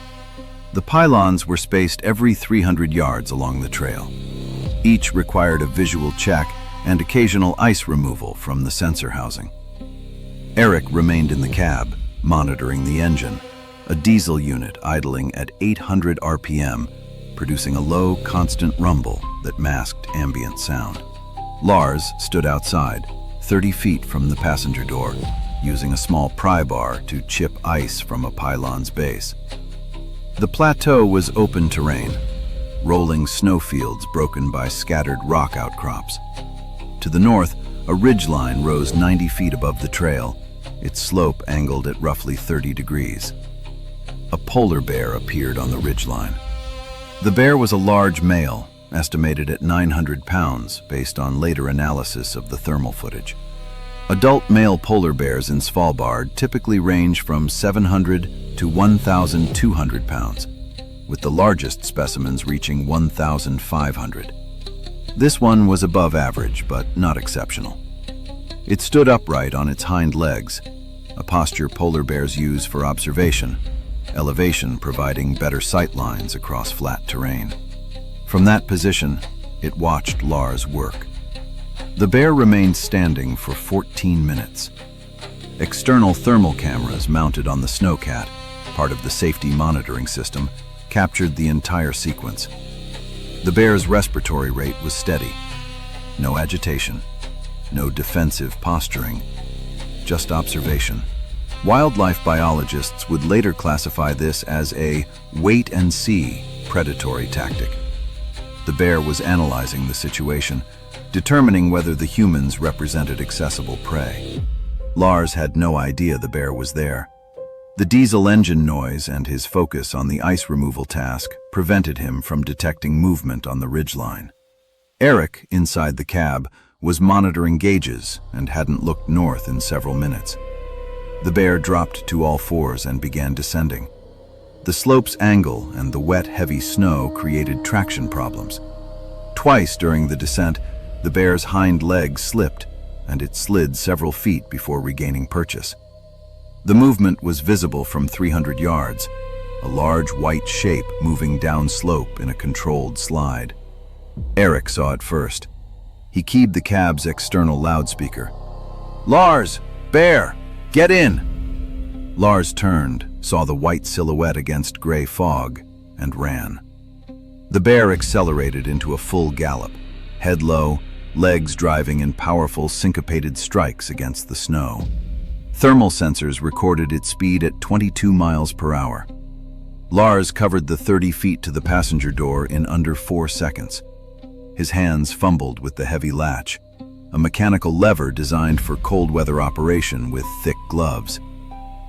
The pylons were spaced every 300 yards along the trail. Each required a visual check and occasional ice removal from the sensor housing. Eric remained in the cab, monitoring the engine, a diesel unit idling at 800 RPM, producing a low, constant rumble that masked ambient sound. Lars stood outside, 30 feet from the passenger door, using a small pry bar to chip ice from a pylon's base. The plateau was open terrain, rolling snowfields broken by scattered rock outcrops. To the north, a ridgeline rose 90 feet above the trail, its slope angled at roughly 30 degrees. A polar bear appeared on the ridgeline. The bear was a large male, estimated at 900 pounds based on later analysis of the thermal footage. Adult male polar bears in Svalbard typically range from 700 to 1,200 pounds, with the largest specimens reaching 1,500. This one was above average, but not exceptional. It stood upright on its hind legs, a posture polar bears use for observation, elevation providing better sight lines across flat terrain. From that position, it watched Lars work. The bear remained standing for 14 minutes. External thermal cameras mounted on the snowcat, part of the safety monitoring system, captured the entire sequence. The bear's respiratory rate was steady. No agitation, no defensive posturing, just observation. Wildlife biologists would later classify this as a wait-and-see predatory tactic. The bear was analyzing the situation, determining whether the humans represented accessible prey. Lars had no idea the bear was there. The diesel engine noise and his focus on the ice removal task prevented him from detecting movement on the ridgeline. Eric, inside the cab, was monitoring gauges and hadn't looked north in several minutes. The bear dropped to all fours and began descending. The slope's angle and the wet, heavy snow created traction problems. Twice during the descent, the bear's hind leg slipped, and it slid several feet before regaining purchase. The movement was visible from 300 yards, a large white shape moving downslope in a controlled slide. Eric saw it first. He keyed the cab's external loudspeaker. "Lars! Bear! Get in!" Lars turned, saw the white silhouette against gray fog, and ran. The bear accelerated into a full gallop, head low, legs driving in powerful syncopated strikes against the snow. Thermal sensors recorded its speed at 22 miles per hour. Lars covered the 30 feet to the passenger door in under 4 seconds. His hands fumbled with the heavy latch, a mechanical lever designed for cold weather operation with thick gloves.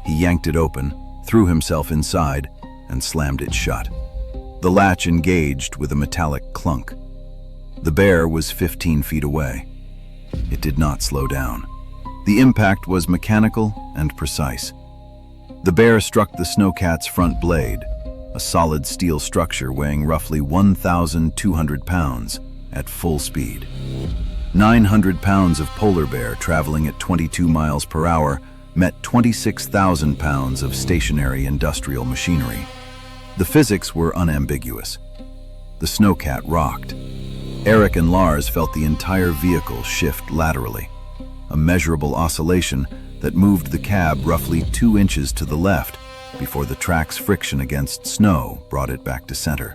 He yanked it open, threw himself inside, and slammed it shut. The latch engaged with a metallic clunk. The bear was 15 feet away. It did not slow down. The impact was mechanical and precise. The bear struck the snowcat's front blade, a solid steel structure weighing roughly 1,200 pounds at full speed. 900 pounds of polar bear traveling at 22 miles per hour met 26,000 pounds of stationary industrial machinery. The physics were unambiguous. The snowcat rocked. Eric and Lars felt the entire vehicle shift laterally, a measurable oscillation that moved the cab roughly 2 inches to the left before the track's friction against snow brought it back to center.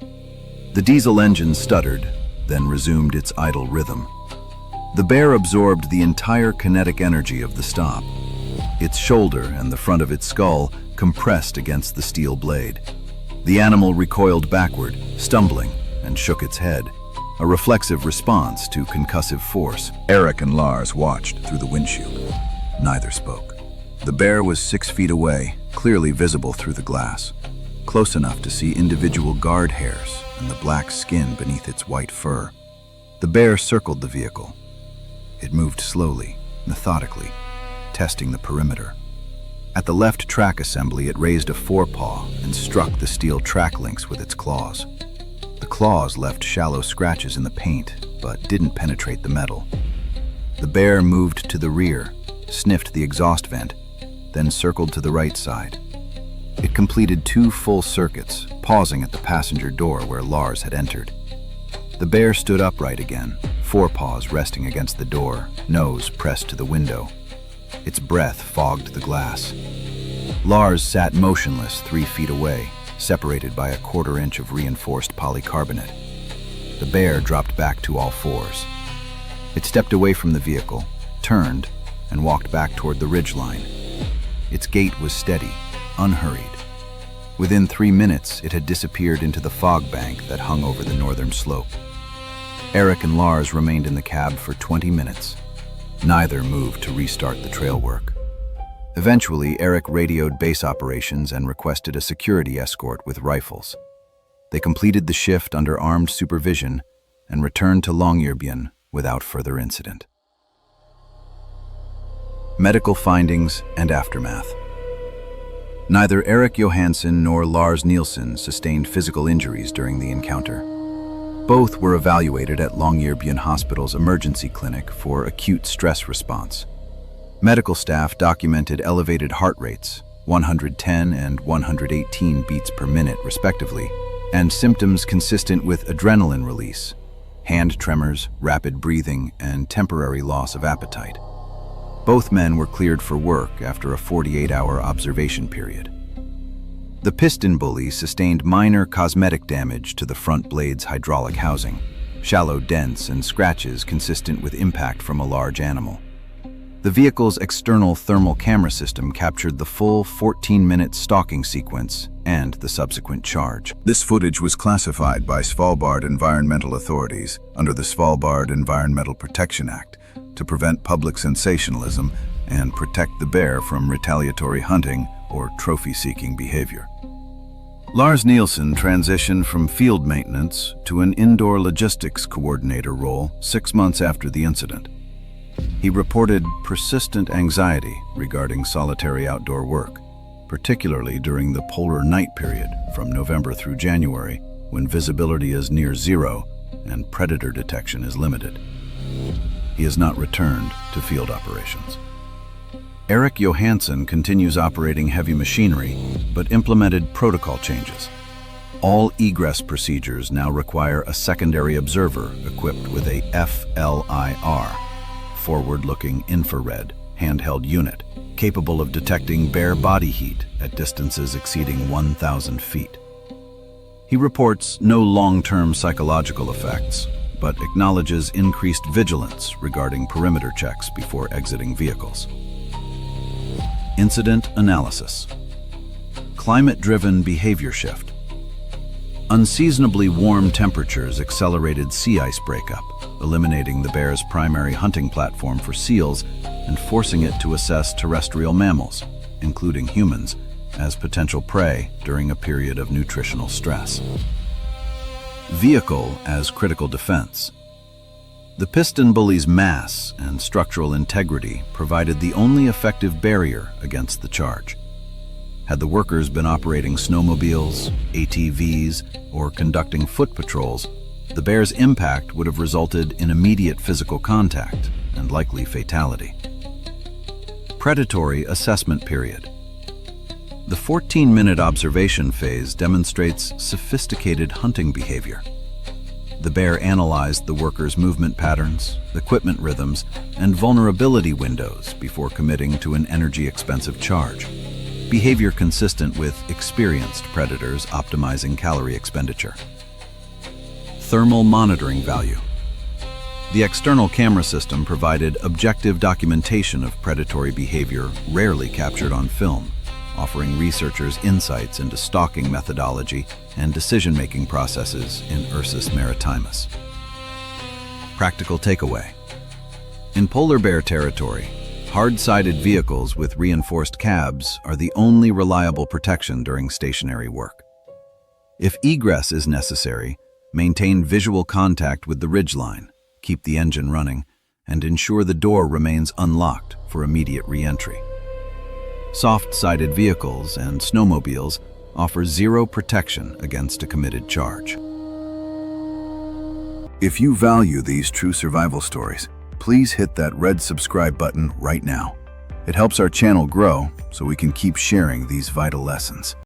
The diesel engine stuttered, then resumed its idle rhythm. The bear absorbed the entire kinetic energy of the stop. Its shoulder and the front of its skull compressed against the steel blade. The animal recoiled backward, stumbling, and shook its head, a reflexive response to concussive force. Eric and Lars watched through the windshield. Neither spoke. The bear was 6 feet away, clearly visible through the glass, close enough to see individual guard hairs and the black skin beneath its white fur. The bear circled the vehicle. It moved slowly, methodically, testing the perimeter. At the left track assembly, it raised a forepaw and struck the steel track links with its claws. The claws left shallow scratches in the paint, but didn't penetrate the metal. The bear moved to the rear, sniffed the exhaust vent, then circled to the right side. It completed 2 full circuits, pausing at the passenger door where Lars had entered. The bear stood upright again, forepaws resting against the door, nose pressed to the window. Its breath fogged the glass. Lars sat motionless 3 feet away, separated by a 1/4 inch of reinforced polycarbonate. The bear dropped back to all fours. It stepped away from the vehicle, turned, and walked back toward the ridgeline. Its gait was steady, unhurried. Within 3 minutes, it had disappeared into the fog bank that hung over the northern slope. Eric and Lars remained in the cab for 20 minutes. Neither moved to restart the trail work. Eventually, Eric radioed base operations and requested a security escort with rifles. They completed the shift under armed supervision and returned to Longyearbyen without further incident. Medical findings and aftermath. Neither Eric Johansson nor Lars Nielsen sustained physical injuries during the encounter. Both were evaluated at Longyearbyen Hospital's emergency clinic for acute stress response. Medical staff documented elevated heart rates, 110 and 118 beats per minute respectively, and symptoms consistent with adrenaline release, hand tremors, rapid breathing, and temporary loss of appetite. Both men were cleared for work after a 48-hour observation period. The PistenBully sustained minor cosmetic damage to the front blade's hydraulic housing, shallow dents and scratches consistent with impact from a large animal. The vehicle's external thermal camera system captured the full 14-minute stalking sequence and the subsequent charge. This footage was classified by Svalbard environmental authorities under the Svalbard Environmental Protection Act to prevent public sensationalism and protect the bear from retaliatory hunting or trophy-seeking behavior. Lars Nielsen transitioned from field maintenance to an indoor logistics coordinator role 6 months after the incident. He reported persistent anxiety regarding solitary outdoor work, particularly during the polar night period from November through January, when visibility is near zero and predator detection is limited. He has not returned to field operations. Eric Johansson continues operating heavy machinery, but implemented protocol changes. All egress procedures now require a secondary observer equipped with a FLIR, forward-looking infrared, handheld unit, capable of detecting bare body heat at distances exceeding 1,000 feet. He reports no long-term psychological effects, but acknowledges increased vigilance regarding perimeter checks before exiting vehicles. Incident analysis. Climate-driven behavior shift. Unseasonably warm temperatures accelerated sea ice breakup, eliminating the bear's primary hunting platform for seals and forcing it to assess terrestrial mammals, including humans, as potential prey during a period of nutritional stress. Vehicle as critical defense. The PistenBully's mass and structural integrity provided the only effective barrier against the charge. Had the workers been operating snowmobiles, ATVs, or conducting foot patrols, the bear's impact would have resulted in immediate physical contact and likely fatality. Predatory assessment period. The 14-minute observation phase demonstrates sophisticated hunting behavior. The bear analyzed the workers' movement patterns, equipment rhythms, and vulnerability windows before committing to an energy-expensive charge. Behavior consistent with experienced predators optimizing calorie expenditure. Thermal monitoring value. The external camera system provided objective documentation of predatory behavior rarely captured on film, offering researchers insights into stalking methodology and decision-making processes in Ursus maritimus. Practical takeaway. In polar bear territory, hard-sided vehicles with reinforced cabs are the only reliable protection during stationary work. If egress is necessary, maintain visual contact with the ridgeline, keep the engine running, and ensure the door remains unlocked for immediate re-entry. Soft-sided vehicles and snowmobiles offer zero protection against a committed charge. If you value these true survival stories, please hit that red subscribe button right now. It helps our channel grow so we can keep sharing these vital lessons.